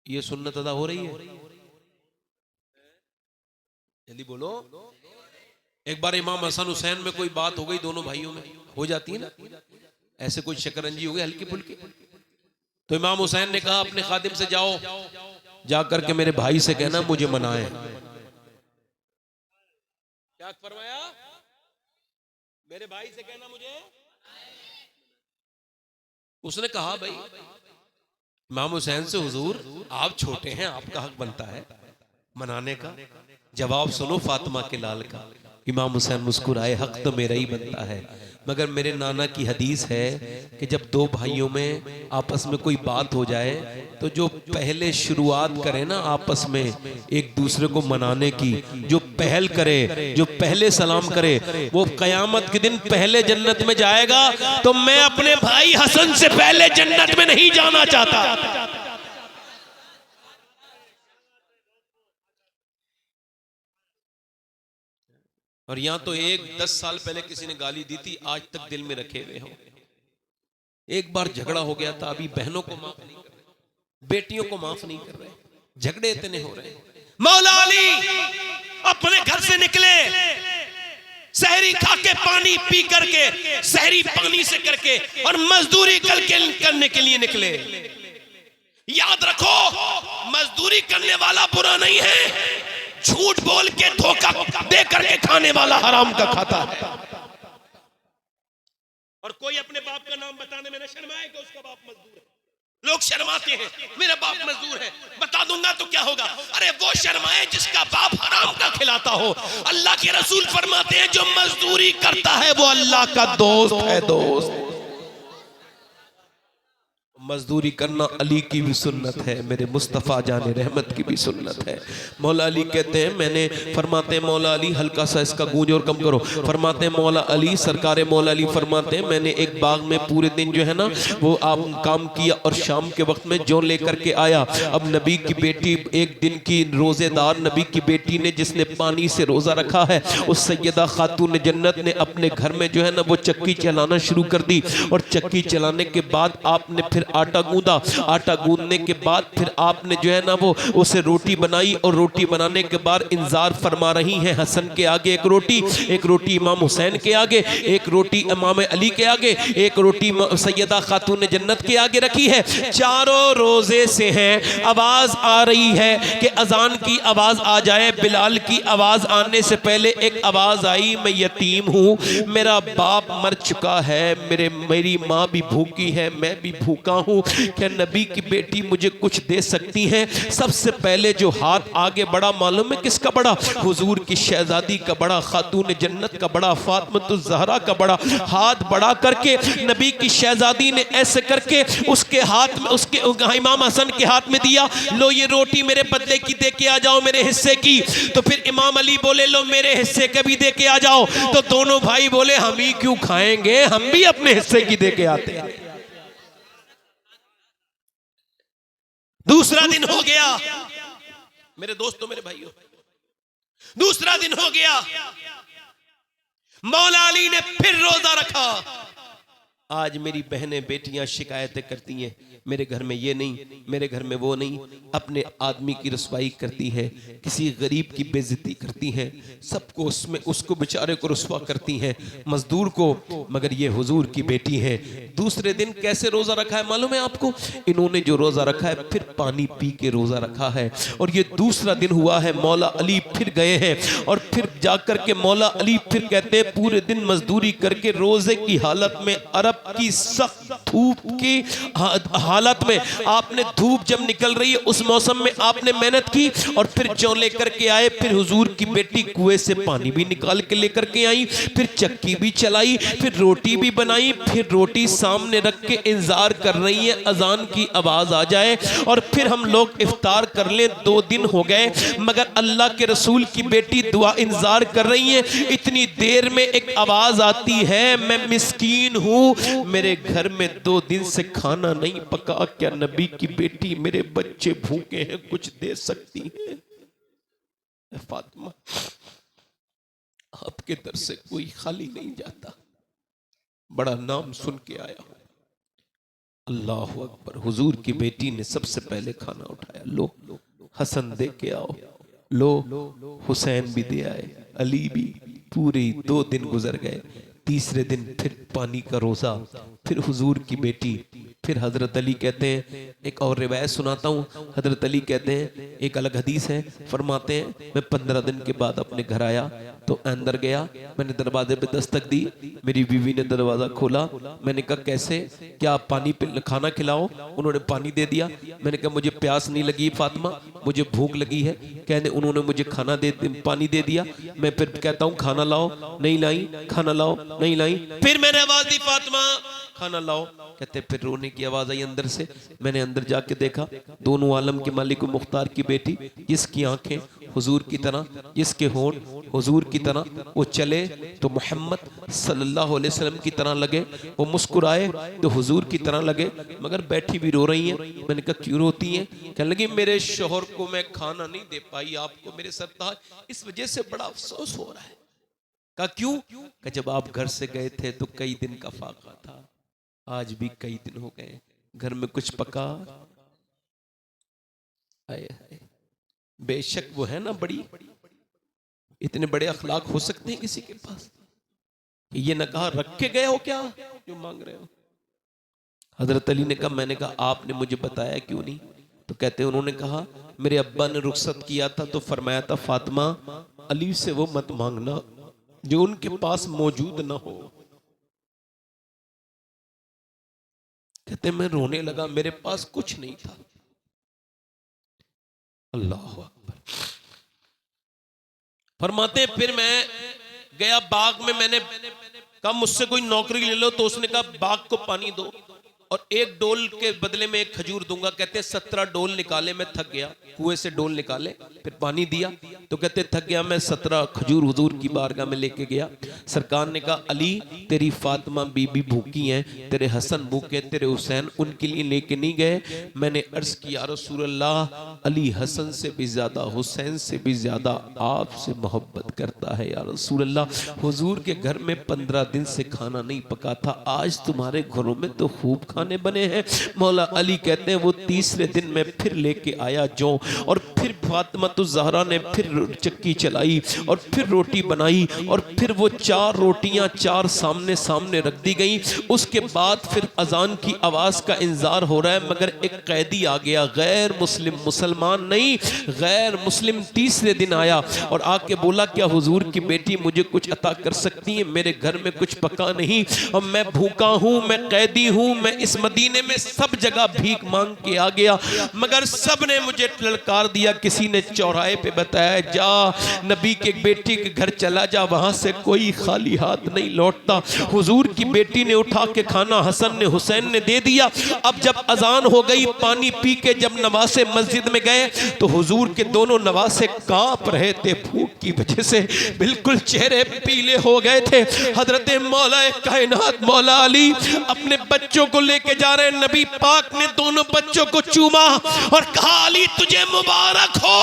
ये सुन्नत अदा हो रही है। जल्दी बोलो। एक बार इमाम हसन हुसैन में कोई बात हो गई, दोनों भाइयों में हो जाती है ना, ऐसे कोई शकरंजी हो गई हल्की फुल्की, तो इमाम हुसैन ने कहा अपने खादिम से, जाओ जा करके मेरे भाई से कहना मुझे मनाए। क्या फरमाया? मेरे भाई से कहना मुझे। उसने कहा भाई इमाम हुसैन से, हुजूर आप छोटे हैं, आपका हक बनता है मनाने का। जवाब सुनो फातिमा के लाल का। इमाम हुसैन मुस्कुराए, हक तो मेरा ही बनता है, मगर मेरे नाना की हदीस है कि जब दो भाइयों में आपस में कोई बात हो जाए तो जो पहले शुरुआत करे ना आपस में एक दूसरे को मनाने की, जो पहल करे, जो पहले सलाम करे, वो कयामत के दिन पहले जन्नत में जाएगा। तो मैं अपने भाई हसन से पहले जन्नत में नहीं जाना चाहता। और यहां तो 10 साल पहले किसी ने गाली दी थी, आज तक दिल में रखे हुए हो। एक बार झगड़ा हो गया था, अभी बहनों को माफ नहीं कर रहे, बेटियों को माफ नहीं कर रहे, झगड़े इतने हो रहे हैं। मौला अली अपने घर से निकले, सहरी खा के पानी पी करके, सहरी पानी से करके, और मजदूरी करने के लिए निकले। याद रखो, मजदूरी करने वाला बुरा नहीं है, झूठ बोल के धोखा दे करके खाने वाला हराम का खाता है। और कोई अपने बाप का नाम बताने में न शर्माए कि उसका बाप मजदूर है। लोग शर्माते हैं, मेरा बाप मजदूर है, बता दूंगा तो क्या होगा। अरे वो शर्माए जिसका बाप हराम का खिलाता हो। अल्लाह के रसूल फरमाते हैं जो मजदूरी करता है वो अल्लाह का दोस्त है। दोस्त मजदूरी करना अली की भी सुन्नत है, मेरे मुस्तफ़ा जाने रहमत की भी सुन्नत है। मौला अली कहते हैं, मैंने फरमाते हैं मौला अली, हल्का सा इसका गूंज और कम करो, फरमाते हैं मौला अली, सरकारे मौला अली फरमाते हैं मैंने एक बाग में पूरे दिन जो है ना वो आप काम किया और शाम के वक्त में जो लेकर के आया। अब नबी की बेटी, एक दिन की रोजेदार नबी की बेटी ने, जिसने पानी से रोजा रखा है, उस सैयदा खातून जन्नत ने अपने घर में जो है ना वो चक्की चलाना शुरू कर दी। और चक्की चलाने के बाद आपने फिर आटा गूंदा, आटा गूंदने के बाद फिर आपने जो है ना वो उसे रोटी बनाई, और रोटी बनाने के बाद इंतजार फरमा रही हैं हसन के आगे एक रोटी इमाम हुसैन के आगे, एक रोटी इमाम अली के आगे, एक रोटी सैयदा खातून जन्नत के आगे रखी है। चारों रोजे से हैं, आवाज आ रही है कि अजान की आवाज आ जाए। बिलाल की आवाज आने से पहले एक आवाज आई, मैं यतीम हूँ, मेरा बाप मर चुका है, मेरी माँ भी भूखी है, मैं भी भूखा हूँ, क्या नबी की बेटी मुझे कुछ दे सकती हैं? सबसे पहले जो हाथ आगे बढ़ा मालूम है किसका बढ़ा? हुजूर की शहजादी का बड़ा, खातून जन्नत का बड़ा, फातिमा ज़हरा का बड़ा। हाथ बढ़ा करके नबी की शहजादी ने ऐसे करके उसके हाथ में, उसके इमाम हसन के हाथ में दिया, लो ये रोटी मेरे बदले की दे के आ जाओ, मेरे हिस्से की। तो फिर इमाम अली बोले लो मेरे हिस्से के भी दे के आ जाओ। तो दोनों भाई बोले हम ही क्यों खाएंगे, हम भी अपने हिस्से की दे के आते हैं। दूसरा दिन हो गया मेरे दोस्तों, मेरे भाइयों, दूसरा दिन हो गया, मौला अली ने फिर रोजा रखा। आज मेरी बहनें बेटियां शिकायतें करती हैं, मेरे घर में ये नहीं, मेरे घर में वो नहीं, अपने आदमी की रुसवाई करती हैं, किसी गरीब की बेइज्जती करती हैं, सबको उसमें उसको बेचारे को रुसवा करती हैं, मजदूर को। मगर ये हुजूर की बेटी है। दूसरे दिन कैसे रोजा रखा है मालूम है आपको? इन्होंने जो रोजा रखा है फिर पानी पी के रोजा रखा है। और ये दूसरा दिन हुआ है, मौला अली फिर गए हैं, और फिर जाकर के मौला अली फिर कहते हैं पूरे दिन मजदूरी करके रोजे की हालत में, अरब की सख्त धूप की हालत में, आपने धूप जब निकल रही है उस मौसम में आपने मेहनत की, और फिर जौ लेकर के आए। फिर हुजूर की बेटी कुएं से पानी भी निकाल के लेकर के आई, फिर चक्की भी चलाई, फिर रोटी भी बनाई, फिर रोटी सामने रख के इंतजार कर रही है अजान की आवाज आ जाए और फिर हम लोग इफ्तार कर लें। 2 दिन हो गए मगर अल्लाह के रसूल की बेटी दुआ इंतजार कर रही है। इतनी देर में एक आवाज आती है, मैं मिस्कीन हूं, मेरे घर में 2 दिन से खाना नहीं पका, क्या नबी की बेटी मेरे बच्चे भूखे हैं, कुछ दे सकती है? फातिमा, आपके दर से कोई खाली नहीं जाता, बड़ा नाम सुन के आया। अल्लाह अकबर। हुजूर की बेटी ने सबसे पहले खाना उठाया, लो हसन दे के आओ, लो हुसैन भी दे आए, अली भी। पूरे 2 दिन गुजर गए। तीसरे दिन फिर पानी का रोजा, फिर हुजूर की बेटी फिर हजरत अली कहते हैं, एक और रिवायत सुनाता हूँ। हजरत अली कहते हैं, एक अलग हदीस है, फरमाते हैं मैं 15 दिन के बाद अपने घर आया तो अंदर गया, मैंने दरवाजे पे दस्तक दी, मेरी बीवी ने दरवाजा खोला। मैंने कहा कैसे, क्या आप पानी खाना खिलाओ? उन्होंने पानी दे दिया। मैंने कहा मुझे प्यास नहीं लगी फातिमा, मुझे भूख लगी है। कहने उन्होंने मुझे पानी दे दिया। मैं फिर कहता हूँ खाना लाओ, नहीं लाई, खाना लाओ, नहीं लाई। फिर मैंने आवाज दी फातिमा खाना लाओ। कहते फिर रोने की आवाज आई अंदर से। मैंने अंदर जाके देखा, दोनों आलम के मालिक मुख्तार की बेटी, जिसकी आंखें हुजूर की तरह, जिसके होंठ हुजूर की तरह, वो चले तो मोहम्मद सल्लल्लाहु अलैहि वसल्लम की तरह लगे, वो मुस्कुराए तो हुजूर की तरह लगे, मगर बैठी भी रो रही हैं। मैंने कहा क्यों रोती हैं? कहने लगी मेरे शोहर को मैं खाना नहीं दे पाई, आपको मेरे सरताज, इस वजह से बड़ा अफसोस हो रहा है। कहा क्यों? कहा जब आप घर से गए थे तो कई दिन का फाका था, आज भी कई दिन हो गए, घर में कुछ पका। आए हाय, बेशक वो है ना बड़ी, इतने बड़े अखलाक हो सकते हैं किसी के पास? ये न कहा रख के गए हो क्या जो मांग रहे हो? हजरत अली ने कहा, मैंने कहा आपने मुझे बताया क्यों नहीं? तो कहते हैं उन्होंने कहा मेरे अब्बा ने रुखसत किया था तो फरमाया था फातिमा अली से वो मत मांगना जो उनके पास मौजूद ना हो। कहते मैं रोने लगा, मेरे पास कुछ नहीं था। अल्लाह अकबर। फरमाते फिर मैं गया बाग में, मैंने कहा मुझसे कोई नौकरी ले लो, तो उसने कहा बाग को पानी दो और एक डोल के बदले में एक खजूर दूंगा। कहते 17 डोल निकाले, मैं थक गया, कुएं से डोल निकाले, फिर पानी दिया, तो कहते थक गया मैं, 17 खजूर हुजूर की बारगाह में लेके गया। सरकार ने कहा अली तेरी फातिमा बीबी भूखी हैं, तेरे हसन भूखे, तेरे हुसैन, उनके लिए लेके नहीं गए? मैंने अर्ज किया रसूल अल्लाह, अली हसन से भी ज्यादा, हुसैन से भी ज्यादा आपसे मोहब्बत करता है या रसूल अल्लाह। हुजूर के घर में 15 दिन से खाना नहीं पका था, आज तुम्हारे घरों में तो खूब खाने बने हैं। मौला अली कहते हैं वो तीसरे दिन में फिर लेके आया जौ, और फिर फातिमा तो ज़हरा ने फिर चक्की चलाई और फिर रोटी बनाई, और फिर वो 4 रोटियां 4 सामने सामने रख दी गई। उसके बाद फिर अजान की आवाज़ का इंतजार हो रहा है, मगर एक कैदी आ गया, गैर मुस्लिम, मुसलमान नहीं, गैर मुस्लिम। तीसरे दिन आया और आके बोला क्या हुजूर की बेटी मुझे कुछ अता कर सकती है? मेरे घर में कुछ पका नहीं और मैं भूखा हूँ, मैं कैदी हूँ, मैं इस मदीने में सब जगह भीख मांग के आ गया, मगर सब ने मुझे ललकार दिया। किसी ने चौराहे पे बताया जा नबी के बेटी के घर चला जा, वहां से कोई खाली हाथ नहीं लौटता। हुजूर की बेटी ने उठा के खाना हसन ने हुसैन ने दे दिया। अब जब अजान हो गई, पानी पी के जब नवासे मस्जिद में गए तो हुजूर के दोनों नवासे कांप रहे थे भूख की वजह से, बिल्कुल चेहरे पीले हो गए थे। हजरत मौला कायनात मौला अली अपने बच्चों को लेके जा रहे हैं, नबी पाक ने दोनों बच्चों को चूमा और कहा अली तुझे मुबारक हो,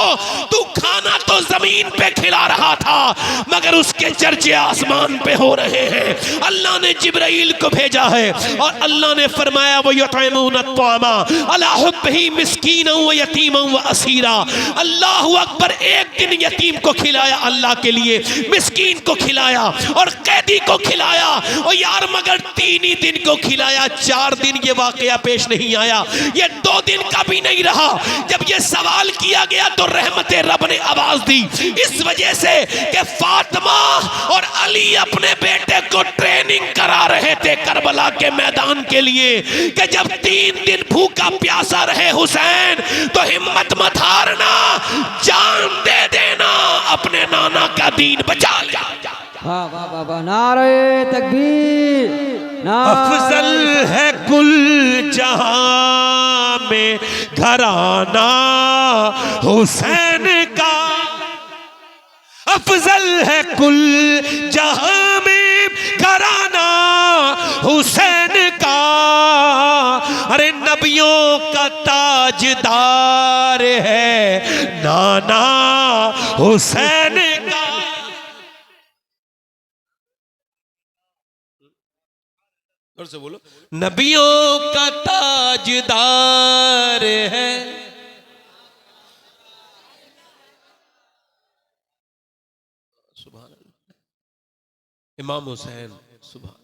तू खाना तो जमीन पे खिला रहा था मगर उसके चर्चे आसमान पे हो रहे हैं। अल्लाह ने जिब्राइल को भेजा है और अल्लाह ने फरमाया वो युतइमून अत्तामा अला हुब्बिही मिस्कीना व यतीमा व असीरा। अल्लाहु अकबर, एक दिन यतीम को खिलाया अल्लाह के लिए, मिस्कीन को खिलाया और कैदी को खिलाया, और यार मगर 3 ही दिन को खिलाया, 4 दिन ये वाकया पेश नहीं आया, ये 2 दिन का भी नहीं रहा। जब ये सवाल किया गया तो रहमते रब ने आवाज दी, इस वजह से कि फातिमा और अली अपने बेटे को ट्रेनिंग करा रहे थे करबला के मैदान के लिए कि जब 3 दिन भूखा प्यासा रहे हुसैन तो हिम्मत मत हारना, जान दे देना, अपने नाना का दीन बचा ले। वाह वाह वाह वाह, नारे तकबीर, अफजल है कुल जहां में घराना हुसैन का, अफजल है कुल जहां में घराना हुसैन का। अरे नबियों का ताजदार है नाना हुसैन का। और से बोलो, नबियों का ताजदार है। सुभान अल्लाह। इमाम हुसैन सुभान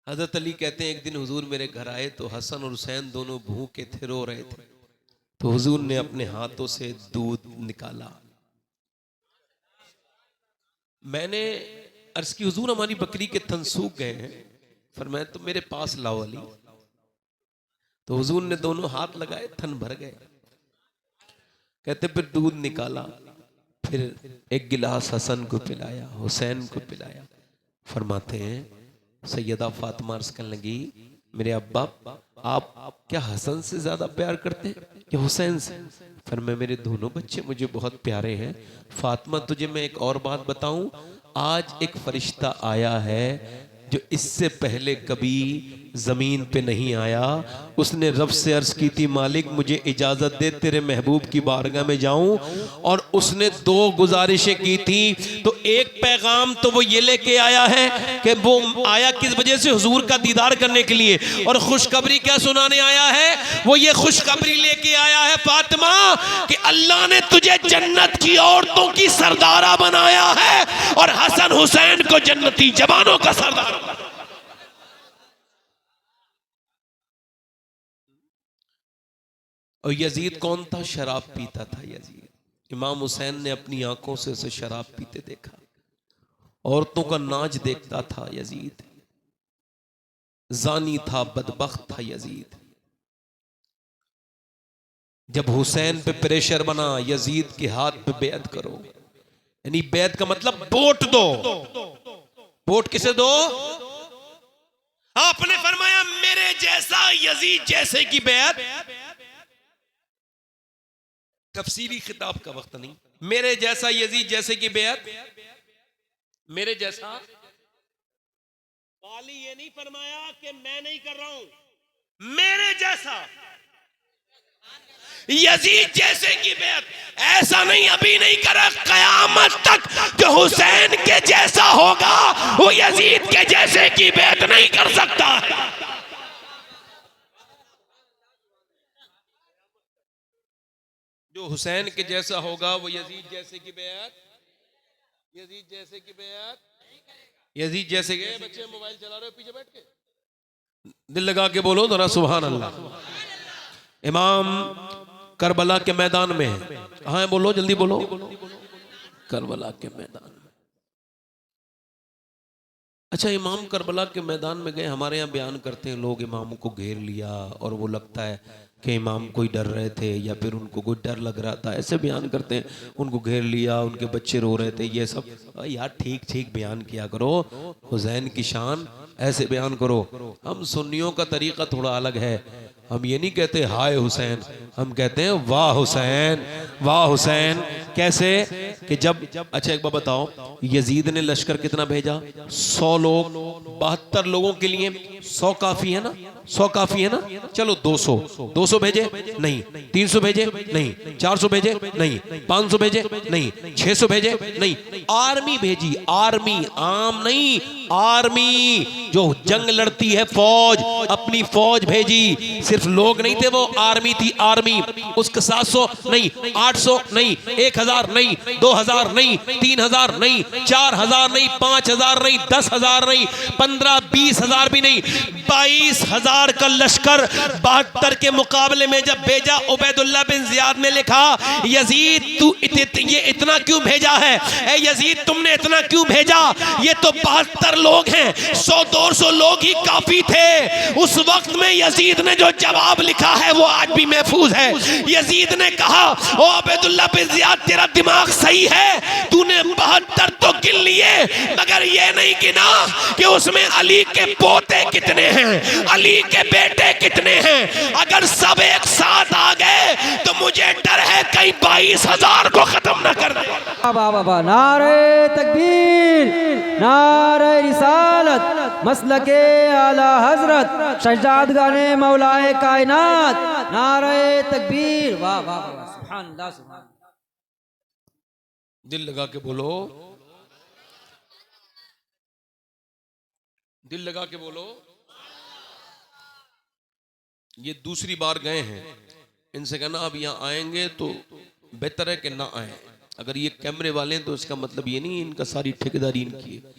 हजरत अली कहते हैं एक दिन हुजूर मेरे घर आए तो हसन और हुसैन दोनों भूखे थे, रो रहे थे। तो हुजूर ने अपने हाथों से दूध निकाला। मैंने अर्ज की हुजूर हमारी बकरी के थन सूख गए हैं, फरमाया तो मेरे पास लाओ अली। तो हुजूर ने दोनों हाथ लगाए, थन भर गए। कहते फिर दूध निकाला, फिर एक गिलास हसन को पिलाया, हुसैन को पिलाया। फरमाते हैं सैयदा फातिमा अर्ज करने लगी, मेरे अब्बा आप क्या हसन से ज्यादा प्यार करते हैं कि हुसैन से? फरमाया मेरे दोनों बच्चे मुझे बहुत प्यारे हैं। फातिमा तुझे मैं एक और बात बताऊं, आज एक फरिश्ता आया है जो इससे पहले कभी जमीन पे नहीं आया। उसने रब से अर्ज की थी, मालिक मुझे इजाजत दे तेरे महबूब की बारगाह में जाऊं। और उसने दो गुजारिशें की थी। तो एक पैगाम तो वो ये लेके आया है कि वो आया किस वजह से, हुजूर का दीदार करने के लिए। और खुशखबरी क्या सुनाने आया है? वो ये खुशखबरी लेके आया है फातिमा कि अल्लाह ने तुझे जन्नत की औरतों की सरदारा बनाया है और हसन हुसैन को जन्नती जवानों का सरदार। और यजीद कौन था? शराब पीता था यजीद। इमाम हुसैन ने अपनी आंखों से उसे शराब पीते देखा, औरतों का नाच देखता था यजीद। जानी था, बदबख्त था यजीद। जब हुसैन पे प्रेशर बना, यजीद के हाथ पे बेअत करो, यानी बेअत का मतलब वोट दो। वोट किसे दो? आपने फरमाया मेरे जैसा यजीद जैसे की बेअत। तफसीली खिताब का वक्त नहीं। मेरे जैसा यजीद जैसे की बेअत, मेरे जैसा। वाली ये नहीं फरमाया कि मैं नहीं कर रहा हूं, मेरे जैसा यजीद जैसे की बेअत। ऐसा नहीं अभी नहीं करा, कयामत तक जो हुसैन के जैसा होगा वो यजीद के जैसे की बेअत नहीं कर सकता। जो हुसैन के जैसा होगा वो यजीद जैसे की बेअत, यजीद जैसे की बेअत, यजीद जैसे के। बच्चे मोबाइल चला रहे हो पीछे बैठ के, दिल लगा के बोलो जरा सुभान अल्लाह। इमाम करबला के मैदान में है। हाँ बोलो, जल्दी बोलो। करबला के मैदान में। अच्छा, इमाम करबला के मैदान में गए। हमारे यहाँ बयान करते हैं लोग इमाम को घेर लिया और वो लगता है कि इमाम कोई डर रहे थे या फिर उनको कोई डर लग रहा था, ऐसे बयान करते हैं। उनको घेर लिया, उनके बच्चे रो रहे थे, ये सब। यार ठीक ठीक बयान किया करो, हुसैन की शान ऐसे बयान करो। हम सुन्नियों का तरीका थोड़ा अलग है। हम ये नहीं कहते हाय हुसैन, हम कहते हैं वाह हुसैन, वाह हुसैन। कैसे कि जब, अच्छा एक बात बताओ, यजीद ने लश्कर कितना भेजा? 100 लोग। 72 लोगों के लिए 100 काफी है ना? 100 काफी है ना? चलो 200। 200 भेजे नहीं, 300 भेजे नहीं, 400 भेजे नहीं, 500 भेजे नहीं, 600 भेजे नहीं, आर्मी भेजी। आर्मी, आम नहीं, आर्मी जो जंग लड़ती है, फौज, अपनी फौज भेजी। सिर्फ लोग नहीं थे, वो आर्मी थी। आर्मी उसके 700 नहीं, 800 नहीं, 1000 नहीं, 2000 नहीं, 3000 नहीं, 4000 नहीं, 5000 नहीं, 10,000 नहीं, 15-20,000 भी नहीं, 22,000 का लश्कर 72 के मुकाबले में जब भेजा। उबैदुल्लाह बिन जियाद ने लिखा, यजीद तू ये इतना क्यों भेजा है? ए यजीद तुमने इतना क्यों भेजा? ये तो 72 लोग हैं, 100-200 लोग ही काफी थे। उस वक्त में यजीद ने जो जवाब लिखा है वो आज भी महफूज है। यजीद ने कहा, ओ उबैदुल्लाह बिन जियाद तेरा दिमाग सही है, तूने 72 तो गिन लिए मगर ये नहीं गिना कि उसमें अली के पोते कितने हैं, अली के बेटे कितने हैं। अगर सब एक साथ आ गए तो मुझे डर है कहीं 22,000 को खत्म न कर दे। बाबा नारे तकबीर, नारे रिसालत, मसलके आला हजरत, शहजादगाने मौलाए कायनात, नारे तकबीर। वाह वाह वाह, सुभान अल्लाह, सुभान अल्लाह। दिल लगा के बोलो, दिल लगा के बोलो। ये दूसरी बार गए हैं, इनसे कहना अब यहाँ आएंगे तो बेहतर है कि ना आए। अगर ये कैमरे वाले हैं तो इसका मतलब ये नहीं इनका सारी ठेकेदारी इनकी है।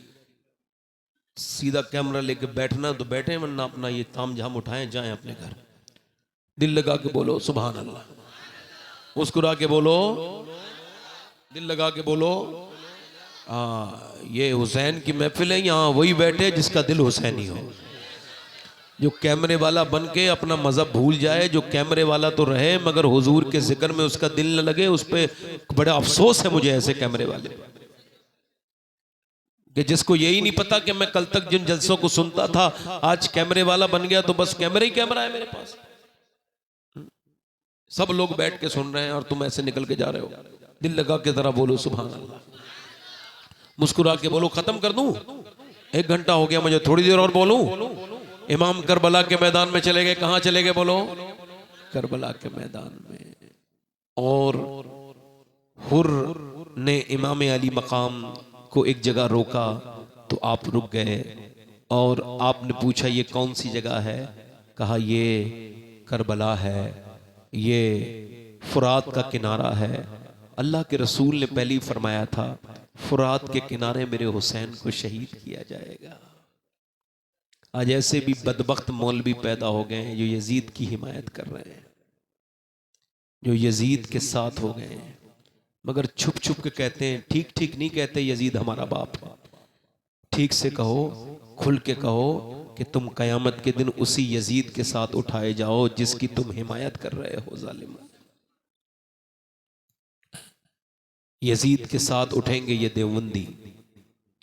सीधा कैमरा लेके बैठना तो बैठे, वरना अपना ये ताम झाम उठाएं, जाएं अपने घर। दिल लगा के बोलो सुभान अल्लाह, मुस्कुरा के बोलो, दिल लगा के बोलो। ये हुसैन की महफिल है, यहाँ वही बैठे जिसका दिल हुसैनी हो। जो कैमरे वाला बन के अपना मजहब भूल जाए, जो कैमरे वाला तो रहे मगर हुजूर के जिक्र में उसका दिल न लगे, उस पर बड़ा अफसोस है मुझे ऐसे कैमरे वाले कि जिसको यही नहीं पता कि मैं कल तक जिन जलसों को सुनता था आज कैमरे वाला बन गया तो बस कैमरा ही कैमरा है मेरे पास। सब लोग बैठ के सुन रहे हैं और तुम ऐसे निकल के जा रहे हो। दिल लगा के जरा बोलो सुभान अल्लाह, मुस्कुरा के बोलो। खत्म कर दूं? 1 घंटा हो गया, मुझे थोड़ी देर और बोलूं। इमाम करबला के मैदान में चले गए। कहां चले गए बोलो? करबला के मैदान में। और हुर ने इमाम अली मकाम को एक जगह रोका तो आप रुक गए और आपने पूछा ये कौन सी जगह है? कहा ये करबला है, ये फुरात का किनारा है। अल्लाह के रसूल ने पहले ही फरमाया था फुरात के किनारे मेरे हुसैन को शहीद किया जाएगा। आज ऐसे भी बदबख्त मौलवी पैदा हो गए हैं जो यजीद की हिमायत कर रहे हैं, जो यजीद के साथ हो गए हैं, मगर छुप छुप के कहते हैं। ठीक ठीक नहीं कहते यजीद हमारा बाप है। ठीक से कहो, खुल के कहो कि तुम कयामत के दिन उसी यजीद के साथ उठाए जाओ जिसकी तुम हिमायत कर रहे हो। जालिम यजीद के साथ उठेंगे ये देवबंदी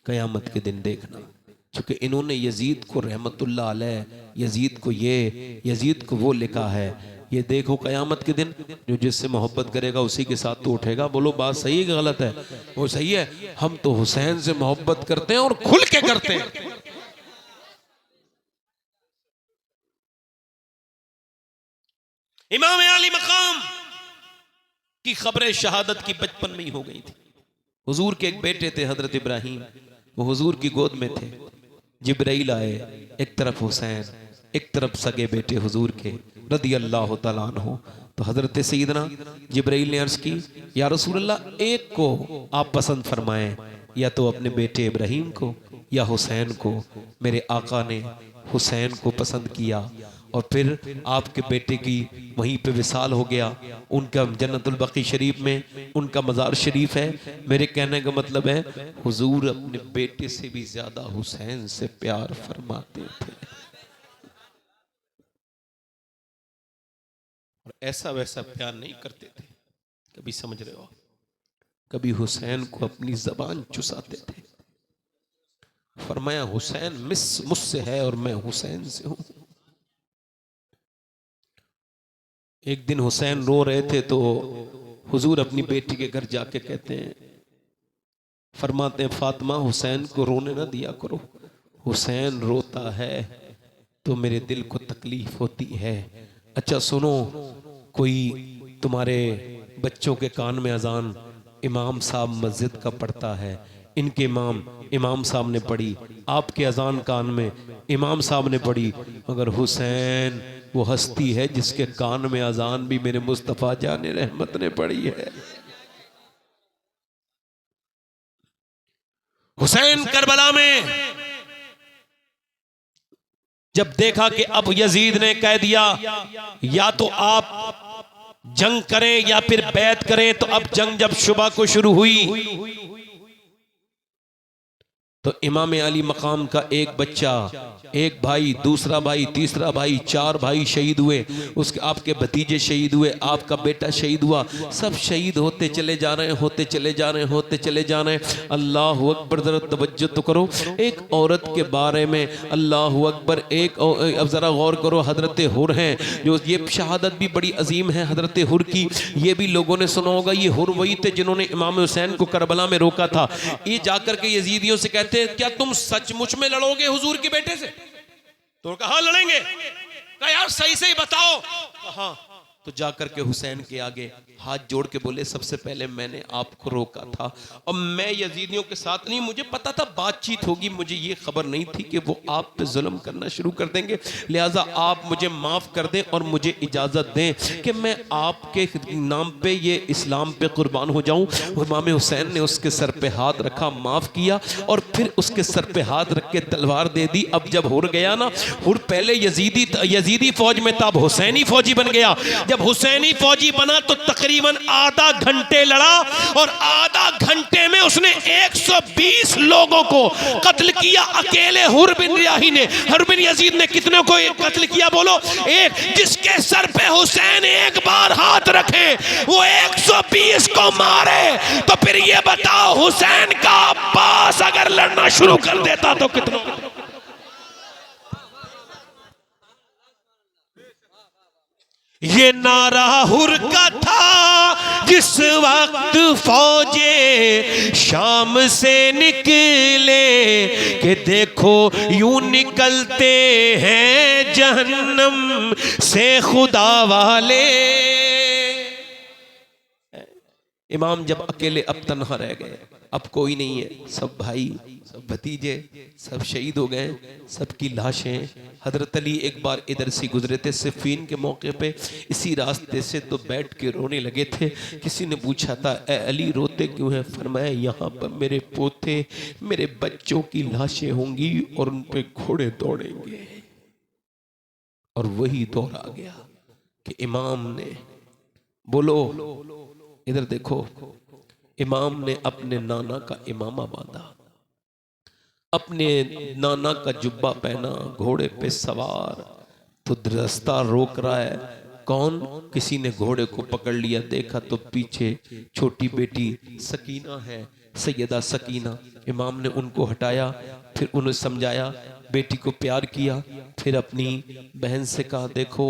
कयामत के दिन, देखना। क्योंकि इन्होंने यजीद को रहमतुल्लाह अलैह, यजीद को वो लिखा है। ये देखो कयामत के दिन जो जिससे मोहब्बत करेगा उसी के साथ तो उठेगा। बोलो बात सही है कि गलत है? वो सही है। हम तो हुसैन से मोहब्बत करते हैं और खुल के करते हैं। इमाम अली मकाम की खबरें शहादत की बचपन में ही हो गई थी। हुजूर के एक बेटे थे हजरत इब्राहिम, वो हुजूर की गोद में थे। जिब्राइल आए, एक तरफ हुसैन, एक तरफ सगे बेटे हुजूर के रदी अल्लाह तआला अन्हु। तो हजरत सईदना जिब्राइल ने अर्ज की या रसूल अल्लाह, एक को आप पसंद फरमाएं, या तो अपने बेटे इब्राहिम को या हुसैन को। मेरे आका ने हुसैन को पसंद किया और फिर आपके बेटे की वहीं पे विसाल हो गया। उनका जन्नतुल बकी शरीफ में उनका मज़ार शरीफ है। मेरे कहने का मतलब है हुजूर अपने बेटे से भी ज्यादा हुसैन से प्यार फरमाते थे। और ऐसा वैसा प्यार नहीं करते थे, कभी समझ रहे हो, कभी हुसैन को अपनी जबान चुसाते थे। फरमाया हुसैन मुझसे है और मैं हुसैन से हूं। एक दिन हुसैन रो रहे थे तो हुजूर अपनी बेटी के घर जाके कहते हैं, फरमाते हैं फातिमा हुसैन को रोने ना दिया करो, हुसैन रोता है तो मेरे दिल को तकलीफ होती है। अच्छा सुनो, कोई तुम्हारे बच्चों के कान में अजान इमाम साहब मस्जिद का पढ़ता है, इनके इमाम साहब ने पढ़ी, आपके अजान कान में इमाम साहब ने पढ़ी, मगर हुसैन वो हस्ती है जिसके कान में अजान भी मेरे मुस्तफ़ा जाने रहमत ने पढ़ी है। हुसैन करबला में जब देखा कि अब यजीद ने कह दिया या तो आप जंग करें या फिर बैत करें, तो अब जंग जब सुबह को शुरू हुई तो इमाम अली मकाम का एक बच्चा, एक भाई, दूसरा भाई, तीसरा भाई, 4 भाई शहीद हुए। उसके आपके भतीजे शहीद हुए, आपका बेटा शहीद हुआ। सब शहीद होते चले जा रहे हैं, होते चले जा रहे हैं, होते चले जा रहे हैं। अल्लाह अकबर, जरा तवज्जो तो करो। एक औरत के बारे में अल्लाह अकबर, अब जरा गौर करो, हजरत हुर हैं जो, ये शहादत भी बड़ी अजीम है हजरत हुर की। ये भी लोगों ने सुना होगा, ये हुर वही थे जिन्होंने इमाम हुसैन को करबला में रोका था। ये जाकर के यजीदियों से कहते हैं क्या तुम सचमुच में लड़ोगे हुजूर के बेटे से? तो कहा लड़ेंगे। कहा यार सही से ही बताओ। हाँ, तो जाकर के हुसैन के आगे हाथ जोड़ के बोले, सबसे पहले मैंने आपको रोका था और मैं यजीदियों के साथ नहीं, मुझे पता था बातचीत होगी, मुझे ये खबर नहीं थी कि वो आप पे जुल्म करना शुरू कर देंगे, लिहाजा आप मुझे माफ़ कर दें और मुझे इजाज़त दें कि मैं आपके नाम पे ये इस्लाम पे कुर्बान हो जाऊं। इमाम हुसैन ने उसके सर पे हाथ रखा, माफ़ किया और फिर उसके सर पे हाथ रख के तलवार दे दी। अब जब हुर गया ना, हुर पहले यजीदी फौज में था, अब हुसैनी फौजी बन गया। जब हुसैनी फौजी बना तो तकरीबन आधा घंटे लड़ा और आधा घंटे में उसने 120 लोगों को कत्ल किया। अकेले हुर बिन रियाही ने, हुर बिन यजीद ने कितने को कत्ल किया बोलो? एक। जिसके सर पे हुसैन एक बार हाथ रखे वो 120 को मारे, तो फिर ये बताओ हुसैन का अब्बास अगर लड़ना शुरू कर देता तो कितना? ये नारा हुर का था जिस वक्त फौजे शाम से निकले कि देखो यूं निकलते हैं जहन्नम से खुदा वाले। इमाम जब अकेले अब तन्हा रह गए, अब कोई नहीं है, सब भाई सब भतीजे सब शहीद हो गए, सबकी लाशें। हजरत अली एक बार इधर से गुजरे थे सिफ़ीन के मौके पे, इसी रास्ते से तो बैठ के रोने लगे थे। किसी ने पूछा था, ए अली रोते क्यों हैं? फरमाया, यहाँ पर मेरे पोते मेरे बच्चों की लाशें होंगी और उन पे घोड़े दौड़ेंगे। और वही दौर आ गया कि इमाम ने, बोलो इधर देखो, इमाम ने अपने नाना का इमामा बांधा, अपने नाना का जुब्बा पहना, घोड़े पे सवार, तो रास्ता रोक रहा है। कौन? किसी ने घोड़े को पकड़ लिया, देखा तो पीछे छोटी बेटी सकीना है, सैयदा सकीना। इमाम ने उनको हटाया, फिर उन्हें समझाया, बेटी को प्यार किया, फिर अपनी बहन से कहा, देखो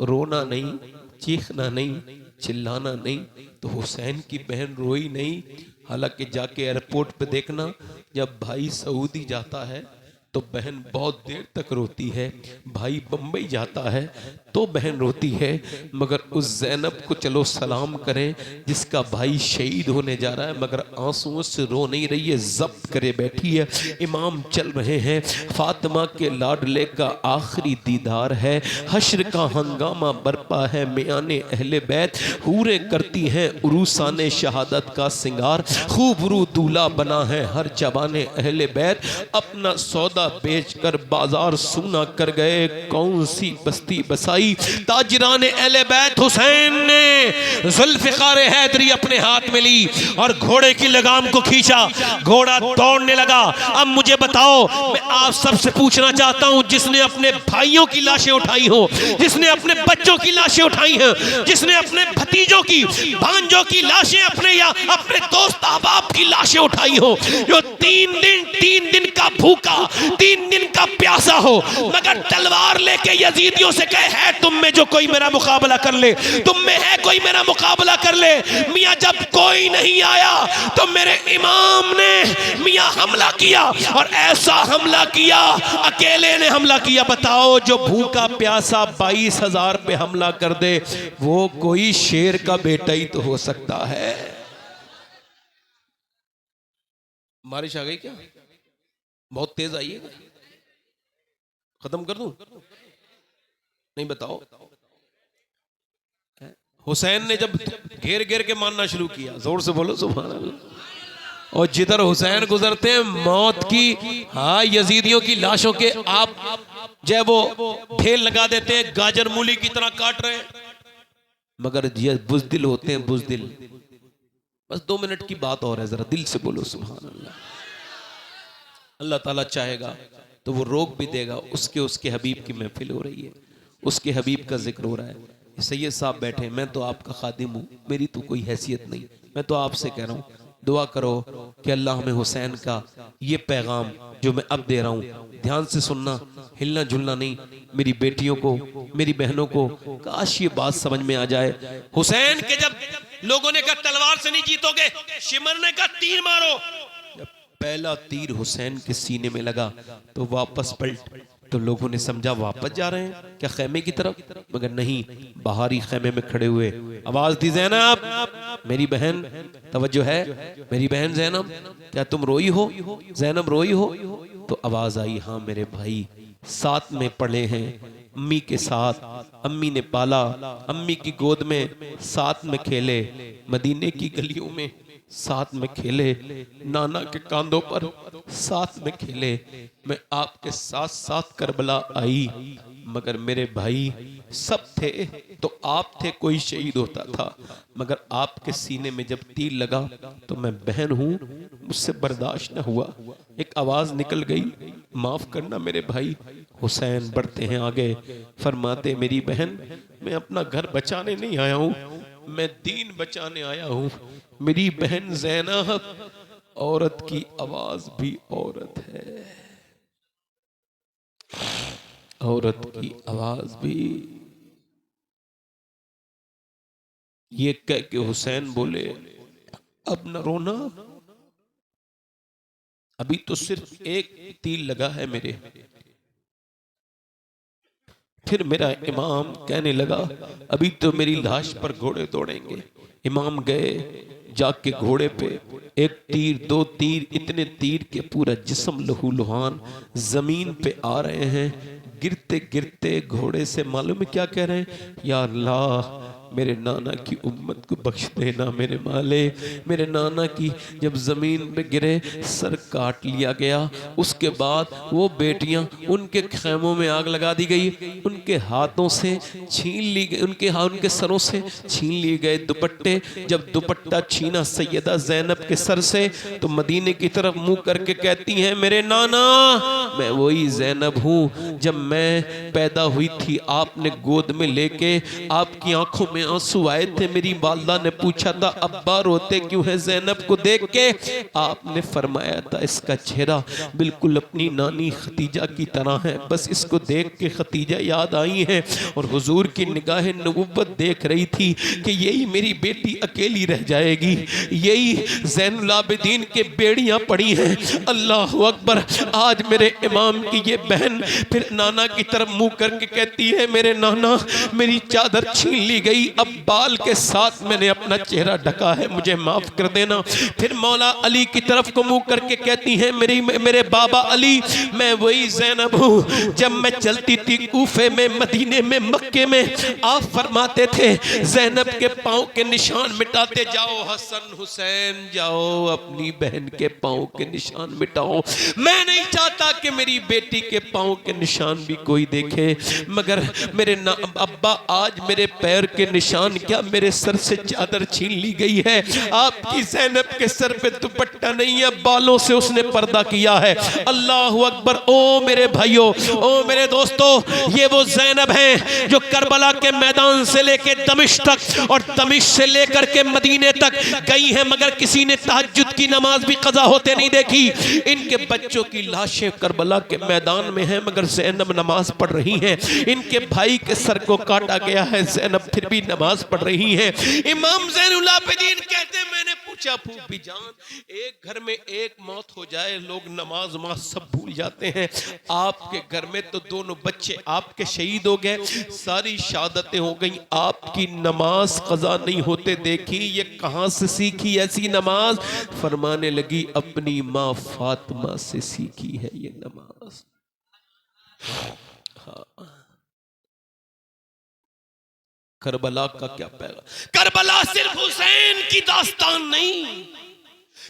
रोना नहीं, चीखना नहीं, चिल्लाना नहीं। तो हुसैन की बहन रोई नहीं। हालांकि जाके एयरपोर्ट पे देखना, जब भाई सऊदी जाता है तो बहन बहुत देर तक रोती है, भाई बम्बई जाता है तो बहन रोती है, मगर उस ज़ैनब को चलो सलाम करें जिसका भाई शहीद होने जा रहा है, मगर आंसुओं से रो नहीं रही है, ज़ब्त करे बैठी है। इमाम चल रहे हैं, फातिमा के लाडले का आखिरी दीदार है, हश्र का हंगामा बरपा है, मियाने अहले बैत हूरे करती हैं उरूसाने शहादत का सिंगार, खूब रू दूल्हा बना है हर जवाने अहले बैत, अपना सौदा बेचकर बाजार सूना कर गए, कौन सी बस्ती बसाई ताजराने अहले बैत। हुसैन ने जुल्फ़िकार हैदरी अपने हाथ में ली और घोड़े की लगाम को खींचा, घोड़ा दौड़ने लगा। अब मुझे बताओ, मैं आप सबसे पूछना चाहता हूं, जिसने अपने भाइयों की लाशें उठाई हो, जिसने अपने बच्चों की लाशें उठाई हैं, जिसने अपने भतीजों की भांजों की लाशें, अपने या अपने दोस्त अहबाब की लाशें उठाई हो, जो 3 दिन का भूखा, 3 दिन का प्यासा हो, मगर तलवार लेके यजीदियों से कहे, है तुम में जो कोई मेरा मुकाबला कर ले, तुम में है कोई मेरा मुकाबला कर ले। मियां जब कोई नहीं आया तो मेरे इमाम ने मियां हमला किया, और ऐसा हमला किया, अकेले ने हमला किया। बताओ, जो भूखा प्यासा 22,000 पे हमला कर दे, वो कोई शेर का बेटा ही तो हो सकता है। बारिश आ गई क्या? बहुत तेज आई है, खत्म कर दूं? नहीं, बताओ। हुसैन ने जब घेर घेर के मारना शुरू किया, जोर से बोलो सुभान अल्लाह, और जिधर हुसैन गुजरते हैं मौत की, हाँ, यजीदियों की लाशों के आप जब वो ढेर लगा देते हैं, गाजर मूली की तरह काट रहे हैं, मगर ये बुज़दिल होते हैं, बुज़दिल। बस 2 मिनट की बात और है, जरा दिल से बोलो सुभान अल्लाह। अल्लाह ताला चाहेगा तो वो रोक भी देगा। उसके हबीब की महफिल हो रही है, उसके हबीब का जिक्र हो रहा है, सैयद साहब बैठे, मैं तो आपका खादिम हूँ, मेरी तो कोई हैसियत नहीं, मैं तो आपसे कह रहा हूँ, दुआ करो कि अल्लाह हमें हुसैन का ये पैगाम जो मैं अब दे रहा हूँ, ध्यान से सुनना, हिलना झुलना नहीं, मेरी बेटियों को, मेरी बहनों को काश ये बात समझ में आ जाए। हुसैन के जब लोगों ने कहा तलवार से नहीं जीतोगे, शिमर ने कहा तीर मारो, जब पहला तीर हुसैन के सीने में लगा तो वापस पलट तो लोगों ने समझा वापस जा रहे हैं क्या खैमे की तरफ, मगर नहीं, बाहरी खैमे में खड़े हुए आवाज दी, ज़ैनब मेरी बहन, तवज्जो है, मेरी बहन ज़ैनब, क्या तुम रोई हो, ज़ैनब रोई हो? तो आवाज आई, हाँ मेरे भाई साथ में पड़े हैं, अम्मी के साथ, अम्मी ने पाला, अम्मी की गोद में साथ में खेले, मदीने की गलियों में साथ में खेले, नाना के कांधों पर साथ में खेले, मैं आपके साथ साथ करबला आई, मगर मेरे भाई सब थे तो आप थे, कोई शहीद होता था, मगर आपके सीने में जब तीर लगा तो मैं बहन हूं, मुझसे बर्दाश्त न हुआ, एक आवाज निकल गई, माफ करना मेरे भाई। हुसैन बढ़ते हैं आगे, फरमाते मेरी बहन, मैं अपना घर बचाने नहीं आया हूं, मैं दीन बचाने आया हूं। मेरी बहन ज़ैनब, औरत की आवाज भी औरत है, औरत की आवाज भी। ये कह के हुसैन बोले, अब न रोना, अभी तो सिर्फ एक तीर लगा है मेरे। फिर मेरा इमाम कहने लगा, अभी तो मेरी लाश पर घोड़े दौड़ेंगे। इमाम गए, जाके घोड़े पे एक तीर, दो तीर, इतने तीर के पूरा जिस्म लहू लुहान जमीन पे आ रहे हैं। गिरते गिरते घोड़े से मालूम है क्या कह रहे हैं, या अल्लाह मेरे नाना की उम्मत को बख्श देना मेरे माले। मेरे नाना की जब जमीन पे गिरे सर काट लिया गया, उसके बाद वो बेटियां, उनके खैमों में आग लगा दी गई, उनके हाथों से छीन ली गई, उनके सरों से छीन लिए गए दुपट्टे। जब दुपट्टा छीना सैयदा ज़ैनब के सर से, तो मदीने की तरफ मुंह करके कहती हैं, मेरे नाना मैं वही ज़ैनब हूँ जब मैं पैदा हुई थी, आपने गोद में लेके, आपकी आंखों में आंसू आए थे, मेरी वालदा ने पूछा था अब्बा रोते क्यों है ज़ैनब को देख के, आपने फरमाया था इसका चेहरा बिल्कुल अपनी नानी खतीजा की तरह है, बस इसको देख के खतीजा याद आई है। और हुजूर की निगाह नबुव्वत देख रही थी कि यही मेरी बेटी अकेली रह जाएगी, यही ज़ैनुल आबिदीन के बेड़ियां पड़ी हैं। अल्लाह अकबर। आज मेरे इमाम की ये बहन फिर नाना की तरफ मुंह करके कहती है, मेरे नाना मेरी चादर छीन ली गई, अब बाल के साथ मैंने अपना चेहरा ढका है, मुझे माफ कर देना। फिर मौला अली की तरफ को मुंह करके कहती है, मेरे बाबा अली मैं वही ज़ैनब हूँ जब मैं चलती थी कूफे में, मदीने में, मक्के में, आप फरमाते थे ज़ैनब के पाँव के निशान मिटाते जाओ, हसन हुसैन जाओ अपनी बहन के पाँव के निशान मिटाओ। मैं नहीं चाहता कि मेरी बेटी के पाँव के निशान भी कोई देखे, मगर मेरे अब्बा आज मेरे पैर के निशान क्या, मेरे सर से चादर छीन ली गई है, आपकी ज़ैनब के सर पे दुपट्टा नहीं है, बालों से उसने पर्दा किया है। अल्लाह अकबर। ओ मेरे भाइयों, ओ मेरे दोस्तों, ये वो ज़ैनब हैं जो करबला के मैदान से लेके दमिश्क तक और दमिश्क से लेकर के मदीने तक गई हैं, मगर किसी ने तहज्जुद की नमाज भी कज़ा होते नहीं देखी। इनके बच्चों की लाशें करबला के मैदान में हैं, मगर ज़ैनब नमाज पढ़ रही हैं। इनके भाई के सर को काटा गया है, ज़ैनब फिर भी नमाज पढ़ रही हैं। इमाम ज़ैनुल आबिदीन कहते हैं, मैंने पूछा फूफी जान, एक घर में एक मौत हो जाए लोग नमाज सब भूल जाते हैं, आपके घर में तो दोनों बच्चे आपके शहीद हो गए, सारी शहादतें हो गई, आपकी नमाज कज़ा नहीं होते देखी, ये कहां से सीखी ऐसी नमाज? फरमाने लगी अपनी माँ फातिमा से सीखी है ये नमाज। हाँ। करबला का क्या पैगाम? करबला सिर्फ हुसैन की दास्तान नहीं,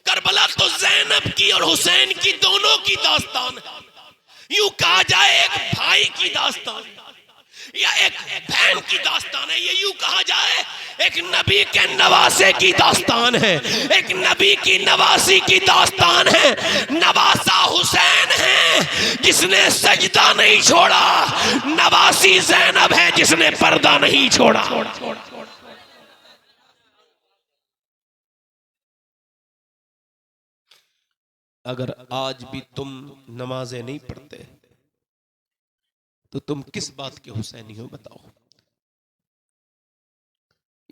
करबला तो ज़ैनब की और हुसैन की दोनों की दास्तान है। यूं कहा जाए एक भाई की दास्तान या एक बहन की दास्तान है, ये यूं कहा जाए एक नबी के नवासे की दास्तान है, एक नबी की नवासी की दास्तान है। नवासा हुसैन है जिसने सजदा नहीं छोड़ा, नवासी ज़ैनब है जिसने पर्दा नहीं छोड़ा। अगर आज भी तुम नमाजें नहीं पढ़ते तो तुम किस बात के हुसैनी हो बताओ?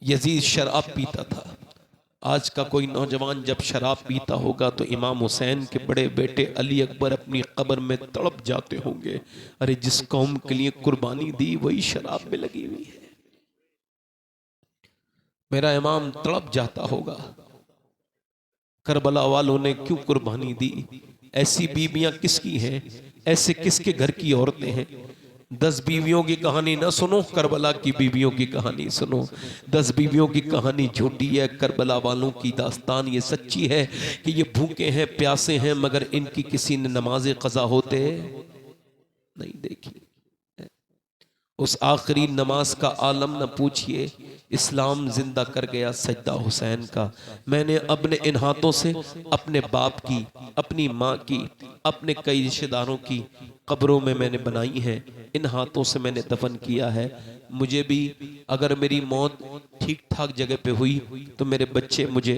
यजीद शराब पीता था, आज का कोई नौजवान जब शराब पीता होगा तो इमाम हुसैन के बड़े बेटे अली अकबर अपनी कब्र में तड़प जाते होंगे, अरे जिस कौम के लिए कुर्बानी दी वही शराब में लगी हुई है। मेरा इमाम तड़प जाता होगा, करबला वालों ने क्यों कुर्बानी दी, ऐसी बीवियां किसकी हैं, ऐसे किसके घर की औरतें हैं। 10 बीवियों की कहानी ना सुनो, करबला की बीवियों की कहानी सुनो। 10 बीवियों की कहानी झूठी है, करबला वालों की दास्तान ये सच्ची है कि ये भूखे हैं प्यासे हैं मगर इनकी किसी ने नमाज़े क़ज़ा होते नहीं देखी। उस आखिरी नमाज का आलम न पूछिए, इस्लाम जिंदा कर गया सजदा हुसैन का। मैंने अपने इन हाथों से अपने बाप की, अपनी माँ की, अपने कई रिश्तेदारों की कब्रों में मैंने बनाई है, इन हाथों से मैंने दफन किया है। मुझे भी अगर मेरी मौत ठीक ठाक जगह पे हुई तो मेरे बच्चे मुझे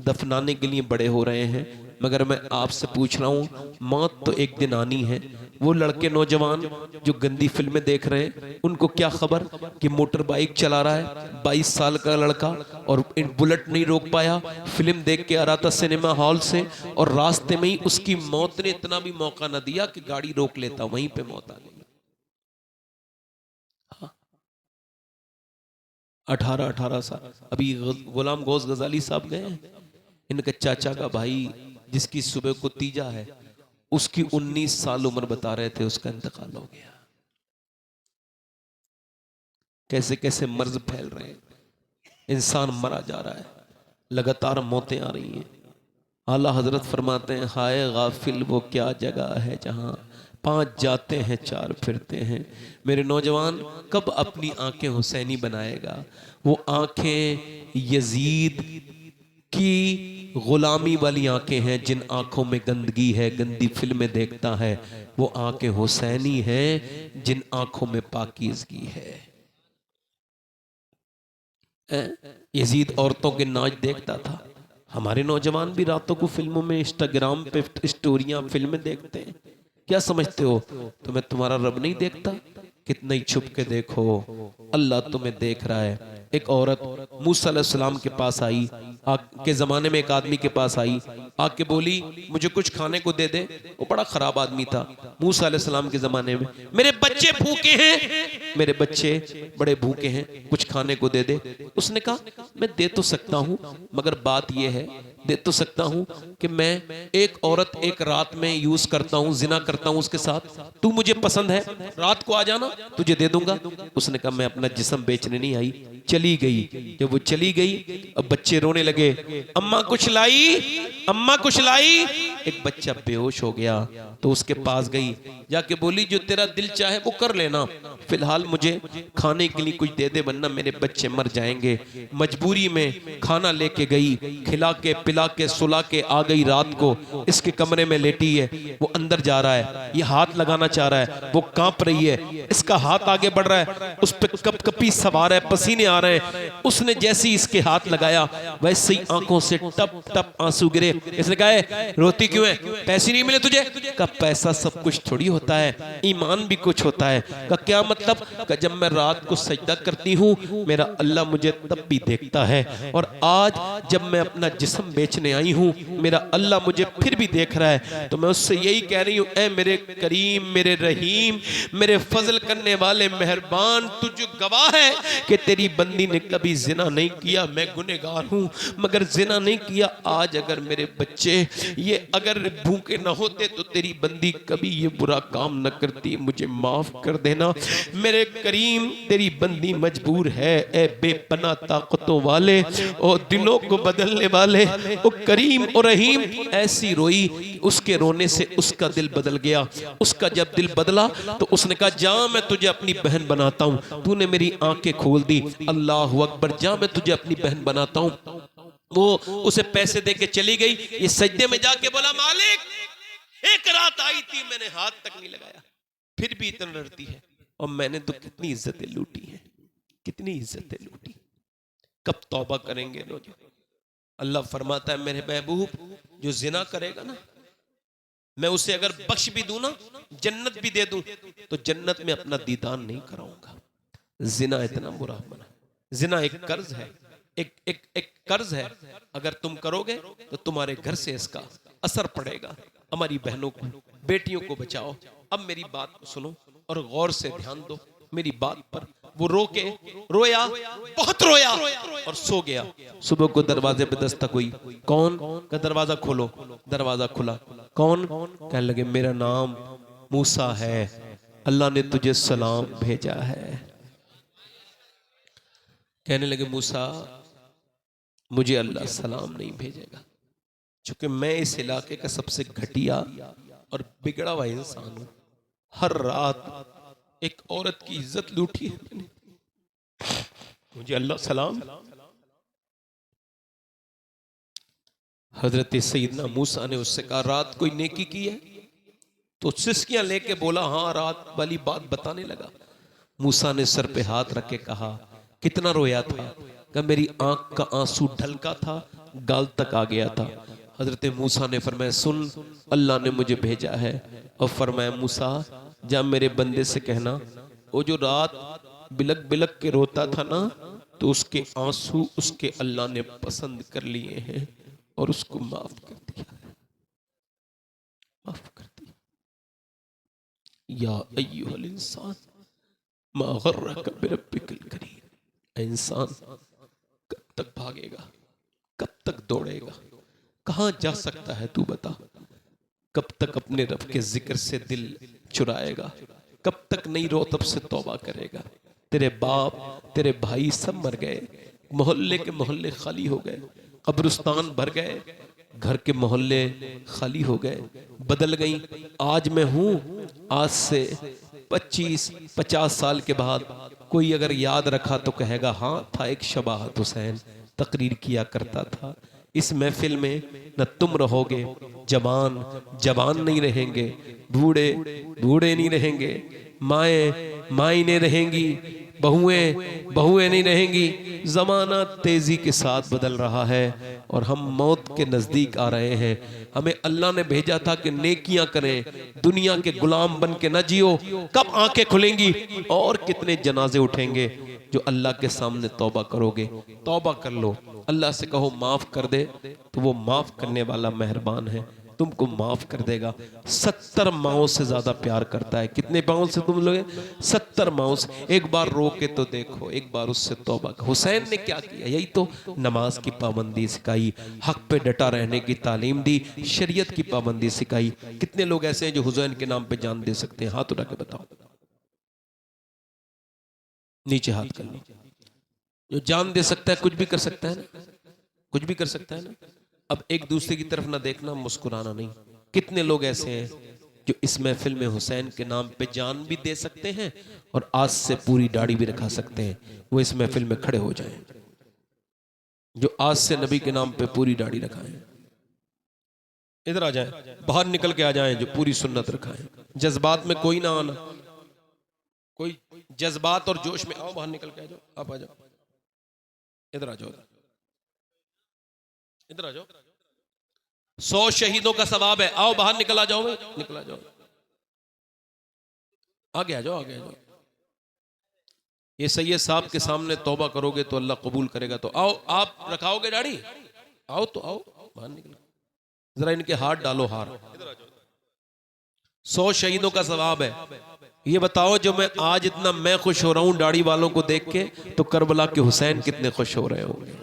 दफनाने के लिए बड़े हो रहे हैं, मगर मैं आपसे पूछ रहा हूँ मौत तो एक दिन आनी है। वो लड़के नौजवान जो गंदी फिल्में देख रहे हैं उनको क्या खबर कि मोटर बाइक चला रहा है 22 साल का लड़का और इन बुलेट नहीं रोक पाया, फिल्म देख के आ रहा था सिनेमा हॉल से और रास्ते में ही उसकी मौत ने इतना भी मौका न दिया कि गाड़ी रोक लेता, वहीं पे मौत आ गई। 18-18 साल। अभी गुलाम गौस गजाली साहब गए हैं, इनके चाचा का भाई जिसकी सुबह को तीजा है उसकी 19 साल उम्र बता रहे थे, उसका इंतकाल हो गया। कैसे कैसे मर्ज फैल रहे हैं, इंसान मरा जा रहा है, लगातार मौतें आ रही हैं। आला हजरत फरमाते हैं हाय गाफिल वो क्या जगह है जहां 5 जाते हैं 4 फिरते हैं। मेरे नौजवान कब अपनी आंखें हुसैनी बनाएगा? वो आंखें यजीद की गुलामी वाली आंखें हैं, जिन आंखों में गंदगी है, गंदी फिल्में देखता है। वो आंखें हुसैनी हैं जिन आंखों में पाकीज़गी है। यजीद औरतों के नाच देखता था। हमारे नौजवान भी रातों को फिल्मों में, इंस्टाग्राम पे स्टोरियां, फिल्में देखते हैं। क्या समझते हो तुम्हें तुम्हारा रब नहीं देखता? कितना ही छुप के देखो, अल्लाह तुम्हें देख रहा है। एक औरत मूसा अलैहिस्सलाम के पास आई, के जमाने में एक आदमी के पास आई, आके बोली मुझे कुछ खाने को दे दे। वो बड़ा खराब आदमी था मूसा अलैहिस्सलाम के जमाने में। मेरे बच्चे भूखे हैं, मेरे बच्चे बड़े भूखे हैं, कुछ खाने को दे दे। उसने कहा मैं दे तो सकता हूँ, मगर बात यह है, दे तो सकता हूँ कि मैं एक औरत एक रात में यूज करता हूँ, जिना करता हूँ उसके साथ। तू मुझे पसंद है, रात को आ जाना, तुझे दे दूंगा। उसने कहा मैं अपना जिस्म बेचने नहीं आई। चली गई। जब वो चली गई अब बच्चे रोने लगे, अम्मा कुछ लाई, अम्मा कुछ लाई। एक बच्चा बेहोश हो गया तो उसके पास गई, जाके बोली जो तेरा दिल चाहे वो कर लेना, फिलहाल मुझे खाने के लिए कुछ दे दे वरना मेरे बच्चे मर जाएंगे। मजबूरी में खाना लेके गई, खिला के पिला के सुला के आ गई। रात को इसके कमरे में लेटी है, वो अंदर जा रहा है, ये हाथ लगाना चाह रहा है, वो कांप रही है, इसका हाथ आगे बढ़ रहा है, उस पर कपकपी सवार है, पसीने आ रहे हैं। उसने जैसे ही इसके हाथ लगाया वैसे ही आंखों से टप टप आंसू गिरे। इसने कहा रोती क्यों है, पैसे नहीं मिले तुझे? का पैसा सब कुछ थोड़ी होता है, ईमान भी कुछ होता है। का क्या मतलब? का जब मैं रात को सजदा करती हूँ मेरा अल्लाह मुझे तब भी देखता है, और आज जब मैं अपना जिस्म बेचने आई हूँ मेरा अल्लाह मुझे फिर भी देख रहा है। तो मैं उससे यही कह रही हूँ, ऐ मेरे करीम, मेरे रहीम, मेरे फजल करने वाले मेहरबान, तुझ गवाह है कि तेरी बंदी ने कभी जिना नहीं किया, मैं गुनहगार हूँ मगर जिना नहीं किया। आज अगर मेरे बच्चे ये अगर भूखे न होते तो तेरी बंदी कभी ये बुरा काम न करती, मुझे माफ कर देना मेरे करीम, तेरी बंदी मजबूर है। ए बेपना ताकतों वाले और दिलों को बदलने वाले ओ करीम और रहीम। ऐसी रोई, उसके रोने से उसका दिल बदल गया। उसका जब दिल बदला तो उसने कहा जा मैं तुझे अपनी बहन बनाता हूँ, तूने मेरी आंखें खोल दी, अल्लाह अकबर, जा मैं तुझे अपनी बहन बनाता हूँ। वो उसे पैसे देके चली गई। ये सजदे में जाके बोला मालिक एक रात आई थी मैंने हाथ तक नहीं लगाया, फिर भी इतना डरती है, और मैंने तो कितनी इज्जतें लूटी हैं, कितनी इज्जतें लूटी। कब तौबा करेंगे लोग? अल्लाह फरमाता है मेरे महबूब जो जिना करेगा ना, मैं उसे अगर बख्श भी दूं ना, जन्नत भी दे दूं, तो जन्नत में अपना दीदार नहीं कराऊंगा। जिना इतना बुरा बना। जिना एक कर्ज है, एक एक एक कर्ज है, अगर तुम करोगे तो तुम्हारे घर से इसका असर पड़ेगा। हमारी बहनों को, बेटियों को बचाओ। अब मेरी बात को सुनो और गौर से ध्यान दो मेरी बात पर। वो रोया, बहुत रोया और सो गया। सुबह को दरवाजे पे दस्तक हुई, कौन? का दरवाजा खोलो। दरवाजा खुला, कौन? कहने लगे मेरा नाम मूसा है, अल्लाह ने तुझे सलाम भेजा है। कहने लगे मूसा मुझे अल्लाह सलाम नहीं भेजेगा, क्योंकि मैं इस इलाके का सबसे घटिया और बिगड़ा हुआ इंसान हूं। हर रात एक औरत की इज्जत लूटी है मैंने, मुझे अल्लाह सलाम। हजरत सईदना मूसा ने उससे कहा रात कोई नेकी की है? तो सिसकियां लेके बोला हाँ, रात वाली बात बताने लगा। मूसा ने सर पे हाथ रख के कहा कितना रोया था? कि मेरी आंख का आंसू ढलका था, गाल तक आ गया था। हजरत मूसा ने फरमाया सुन, अल्लाह ने मुझे भेजा है। और फरमाया मूसा जा मेरे बंदे से कहना वो जो रात बिलक बिलक के रोता था ना, तो उसके आंसू उसके अल्लाह ने पसंद कर लिए हैं और उसको माफ कर दिया है, माफ कर दिया। या अय्युहल इंसान मा गर्रक बिरब्बिकल करीम। इंसान कब तक भागेगा, कब तक दौड़ेगा, कहां जा सकता है तू बता? कब तक अपने रब के जिक्र से दिल चुराएगा? कब तक नई रोतब से तौबा करेगा? तेरे बाप तेरे भाई सब मर गए, मोहल्ले के मोहल्ले खाली हो गए, कब्रिस्तान भर गए, घर के मोहल्ले खाली हो गए, बदल गई। आज मैं हूं, आज से 25-50 साल के बाद कोई अगर याद रखा तो कहेगा हाँ था एक शबाहत हुसैन, तकरीर किया करता था। इस महफिल में न तुम रहोगे, जवान जवान नहीं रहेंगे, बूढ़े बूढ़े नहीं रहेंगे, माएँ माई नहीं रहेंगी, बहुएं बहुएं नहीं रहेंगी। जमाना तेजी के साथ बदल रहा है और हम मौत के नजदीक आ रहे हैं। हमें अल्लाह ने भेजा था कि नेकियां करें, दुनिया के गुलाम बन के न जियो। कब आंखें खुलेंगी और कितने जनाजे उठेंगे जो अल्लाह के सामने तौबा करोगे। तौबा कर लो, अल्लाह से कहो माफ कर दे, तो वो माफ करने वाला मेहरबान है, तुमको माफ कर देगा। 70 माओं से ज्यादा प्यार करता है। कितने पाओं से तुम लोग? 70 माओं से। एक बार रो के तो देखो, एक बार उससे तौबा। हुसैन ने क्या किया? यही तो नमाज की पाबंदी सिखाई, हक पे डटा रहने की तालीम दी, शरीयत की पाबंदी सिखाई। कितने लोग ऐसे हैं जो हुसैन के नाम पे जान दे सकते हैं? हाथ उठा के बताओ, नीचे हाथ कर लो। जो जान दे सकता है कुछ भी कर सकता है ना, कुछ भी कर सकता है ना। अब एक दूसरे की तरफ ना देखना, मुस्कुराना नहीं। कितने लोग ऐसे हैं जो इस महफिल में हुसैन के नाम पे जान भी दे सकते हैं और आज से पूरी दाढ़ी भी रखा सकते हैं, वो इस महफिल में खड़े हो जाएं। जो आज से नबी के नाम पे पूरी दाढ़ी रखाएं, इधर आ जाएं, बाहर निकल के आ जाएं, जो पूरी सुन्नत रखाएं। जज्बात में कोई ना आना, कोई जज्बात और जोश में आओ, बाहर निकल के आ जाओ। आप आ जाओ, इधर आ जाओ, इधर आ जाओ। 100 शहीदों का सवाब है, आओ बाहर निकल आ जाओ, निकल आ जाओ, आगे आ जाओ, आगे आ जाओ। ये सैयद साहब के सामने तौबा करोगे तो अल्लाह कबूल करेगा। तो आओ, आप रखाओगे दाढ़ी? आओ तो आओ, बाहर निकलो, जरा इनके हाथ डालो, हार। 100 शहीदों का सवाब है। ये बताओ जो मैं आज इतना मैं खुश हो रहा हूं दाढ़ी वालों को देख के, तो करबला के हुसैन कितने खुश हो रहे होंगे।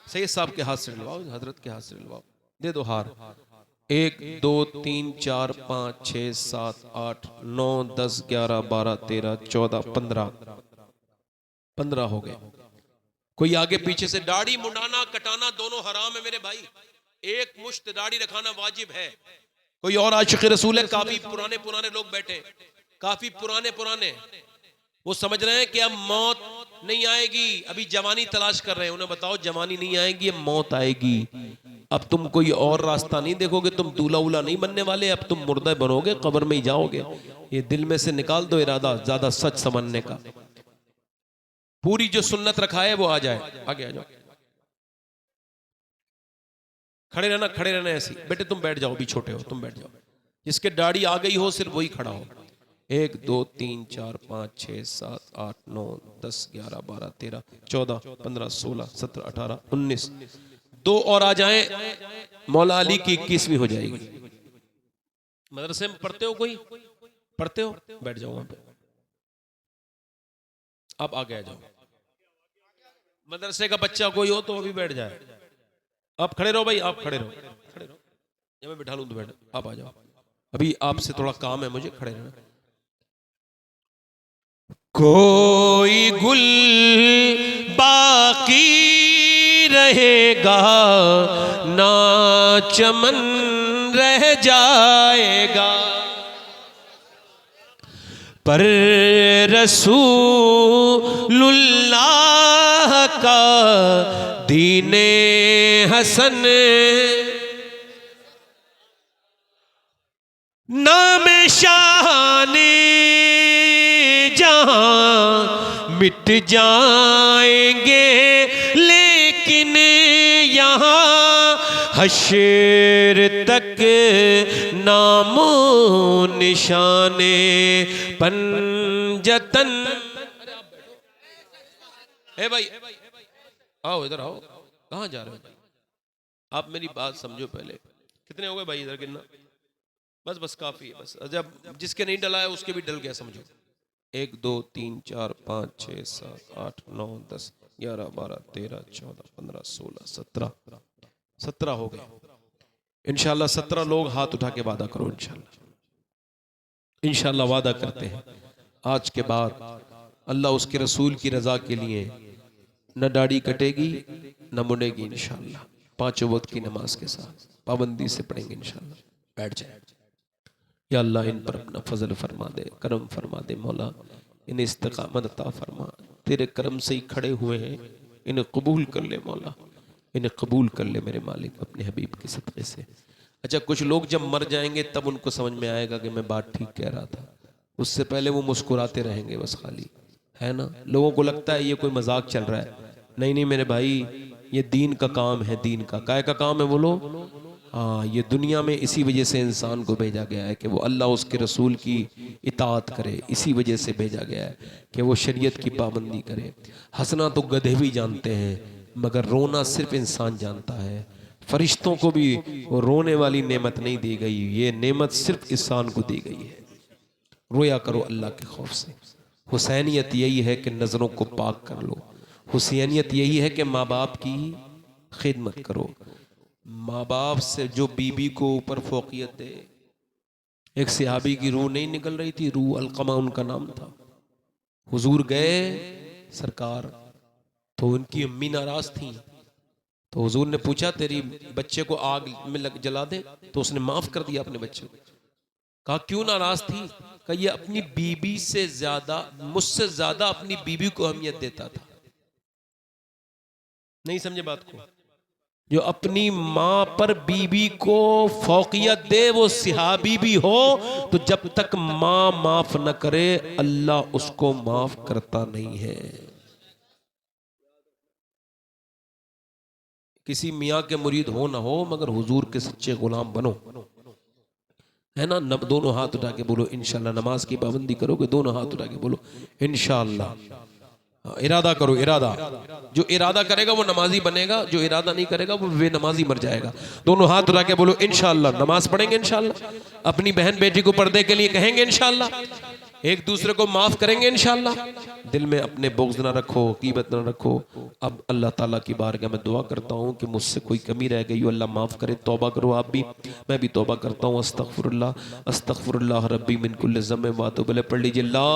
सैयद साहब के हाथ से डलवाओ, हजरत के हाथ से डलवाओ, दे दो हार। 1 2 3 4 5 6 7 8 9 10 11 12 13 14 15 हो गए। कोई आगे पीछे से दाढ़ी मुंडाना कटाना दोनों हराम है मेरे भाई। एक मुश्त दाढ़ी रखाना वाजिब है। कोई और आशिक रसूल है? काफी पुराने पुराने लोग बैठे, काफी पुराने पुराने, वो समझ रहे हैं कि अब मौत नहीं आएगी, अभी जवानी तलाश कर रहे हैं। उन्हें बताओ जवानी नहीं आएगी, अब मौत आएगी। अब तुम कोई और रास्ता नहीं देखोगे, तुम दूल्हा उल्हा नहीं बनने वाले, अब तुम मुर्दा बनोगे, कब्र में ही जाओगे। ये दिल में से निकाल दो इरादा ज्यादा सच समझने का। पूरी जो सुन्नत रखा है वो आ जाए, आगे आ जाओ। खड़े रहना, खड़े रहना ऐसी। बेटे तुम बैठ जाओ, भी छोटे हो, तुम बैठ जाओ। जिसके दाढ़ी आ गई हो सिर्फ वही खड़ा हो। 1 2 3 4 5 6 7 8 9 10 11 12 13 14 15 16 17 18 19 2 और आ जाएं, मौला अली की 21वीं हो जाएगी। मदरसे में पढ़ते हो, कोई पढ़ते हो? बैठ जाओ वहां पे, आप आगे आ जाओ। मदरसे का बच्चा कोई हो तो अभी बैठ जाए। आप खड़े रहो भाई, आप खड़े रहो, खड़े रहो, या मैं बिठा लूं तो बैठ, आप आ जाओ। अभी आपसे थोड़ा काम है मुझे, खड़े रहना। कोई गुल बाकी रहेगा ना चमन रह जाएगा, पर रसूलुल्लाह का दीने हसन नाम शाने जहां मिट जाएंगे, लेकिन यहाँ हश्र तक नामो निशाने पंजतन। ए भाई आओ, इधर आओ, कहाँ जा रहे हो? आप मेरी बात समझो पहले। कितने हो गए भाई इधर गिनना? बस बस काफी है, बस। जब जिसके नहीं डला है उसके भी डल गया समझो। 1 2 3 4 5 6 7 8 9 10 11 12 13 14 15 16 17 हो गए इंशाल्लाह। 17 लोग हाथ उठा के वादा करो इंशाल्लाह। इंशाल्लाह वादा करते हैं आज के बाद अल्लाह उसके रसूल की रजा के लिए न दाढ़ी कटेगी न मुड़ेगी इंशाल्लाह। 5 वक्त की नमाज के साथ पाबंदी से पढ़ेंगे इंशाल्लाह। बैठ जाए। या अल्लाह इन पर अपना फजल फरमा दे, करम फरमा दे मौला, इन्हें इस्तिकामत अता फरमा। तेरे करम से ही खड़े हुए हैं, इन्हें कबूल कर ले मौला, इन्हें कबूल कर ले मेरे मालिक अपने हबीब के सदक़े से। अच्छा, कुछ लोग जब मर जाएंगे तब उनको समझ में आएगा कि मैं बात ठीक कह रहा था, उससे पहले वो मुस्कुराते रहेंगे बस खाली, है ना। लोगों को लगता है ये कोई मजाक चल रहा है। नहीं नहीं मेरे भाई, ये दीन का काम है, दीन का काय का काम है बोलो। हाँ, ये दुनिया में इसी वजह से इंसान को भेजा गया है कि वो अल्लाह उसके रसूल की इताअत करे। इसी वजह से भेजा गया है कि वो शरीयत की पाबंदी करे। हंसना तो गधे भी जानते हैं, मगर रोना सिर्फ इंसान जानता है। फरिश्तों को भी वो रोने वाली नेमत नहीं दी गई, ये नेमत सिर्फ इंसान को दी गई है। रोया करो अल्लाह के खौफ से। हुसैनियत यही है कि नज़रों को पाक कर लो। हुसैनियत यही है कि माँ बाप की खिदमत करो। माँ बाप से जो बीबी को ऊपर फोकियत दे। एक सहाबी की रूह नहीं निकल रही थी, रूह अलकमा उनका नाम था। हुजूर गए सरकार, तो उनकी अम्मी नाराज थी, तो हुजूर ने पूछा तेरी बच्चे को आग में जला दे, तो उसने माफ कर दिया अपने बच्चे को। कहा क्यों नाराज थी? कहा ये अपनी बीबी से ज्यादा, मुझसे ज्यादा अपनी बीबी को अहमियत देता था। नहीं समझे बात को? जो अपनी माँ पर बीबी को फौकियत दे वो सिहाबी भी हो, तो जब तक माँ माफ न करे अल्लाह उसको माफ करता नहीं है। किसी मियाँ के मुरीद हो ना हो, मगर हुजूर के सच्चे गुलाम बनो, है ना। दोनों हाथ उठा के बोलो इंशाल्लाह। नमाज की पाबंदी करोगे, दोनों हाथ उठा के बोलो इंशाल्लाह। इरादा करो, इरादा। जो इरादा करेगा वो नमाजी बनेगा, जो इरादा नहीं करेगा वो बेनमाजी मर जाएगा। दोनों हाथ उठा के बोलो इंशाल्लाह। नमाज पढ़ेंगे इंशाल्लाह, अपनी बहन बेटी को पर्दे के लिए कहेंगे इंशाल्लाह, एक दूसरे को माफ करेंगे इंशाल्लाह। दिल में अपने बुग़्ज़ ना रखो, ग़ीबत ना रखो। अब अल्लाह ताला की बारगाह में दुआ करता हूँ कि मुझसे कोई कमी रह गई हो अल्लाह माफ़ करे। तौबा करो आप भी, मैं भी तौबा करता हूँ। अस्तग़फिरुल्लाह रब्बी मिन कुल्लि ज़म्बिन व अतूबु इलैह। पढ़ लीजिए ला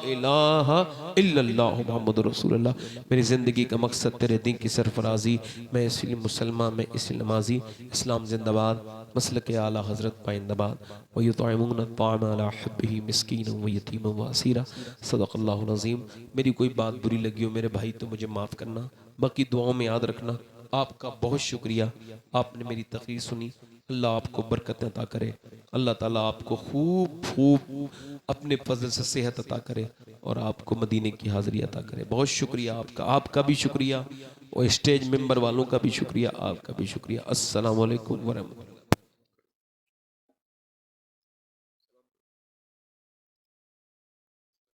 इलाहा इल्लल्लाह मुहम्मदुर रसूलुल्लाह। मेरी ज़िंदगी का मकसद तेरे दीन की सरफराजी। मैं इसलिए मुसलमान, मैं इसलिए नमाजी। इस्लाम जिंदाबाद, मसलक आला हज़रत पाइंदाबाद। व युतइमून अत्ताअम अला हुब्बिही मिस्कीना व यतीमा व असीरा। सदक़ल्लाहुल अज़ीम। मेरी कोई बात बुरी लगी हो मेरे भाई तो मुझे माफ़ करना, बाकी दुआओं में याद रखना। आपका बहुत शुक्रिया, आपने मेरी तकरीर सुनी। अल्लाह आपको बरकत अता करे, अल्लाह ताला आपको खूब खूब अपने फजल से सेहत अता करे और आपको मदीने की हाज़िरी अता करे। बहुत शुक्रिया आपका, आपका भी शुक्रिया और स्टेज मेंबर वालों का भी शुक्रिया, आपका भी शुक्रिया। अस्सलामु अलैकुम व रहमतुल्लाह।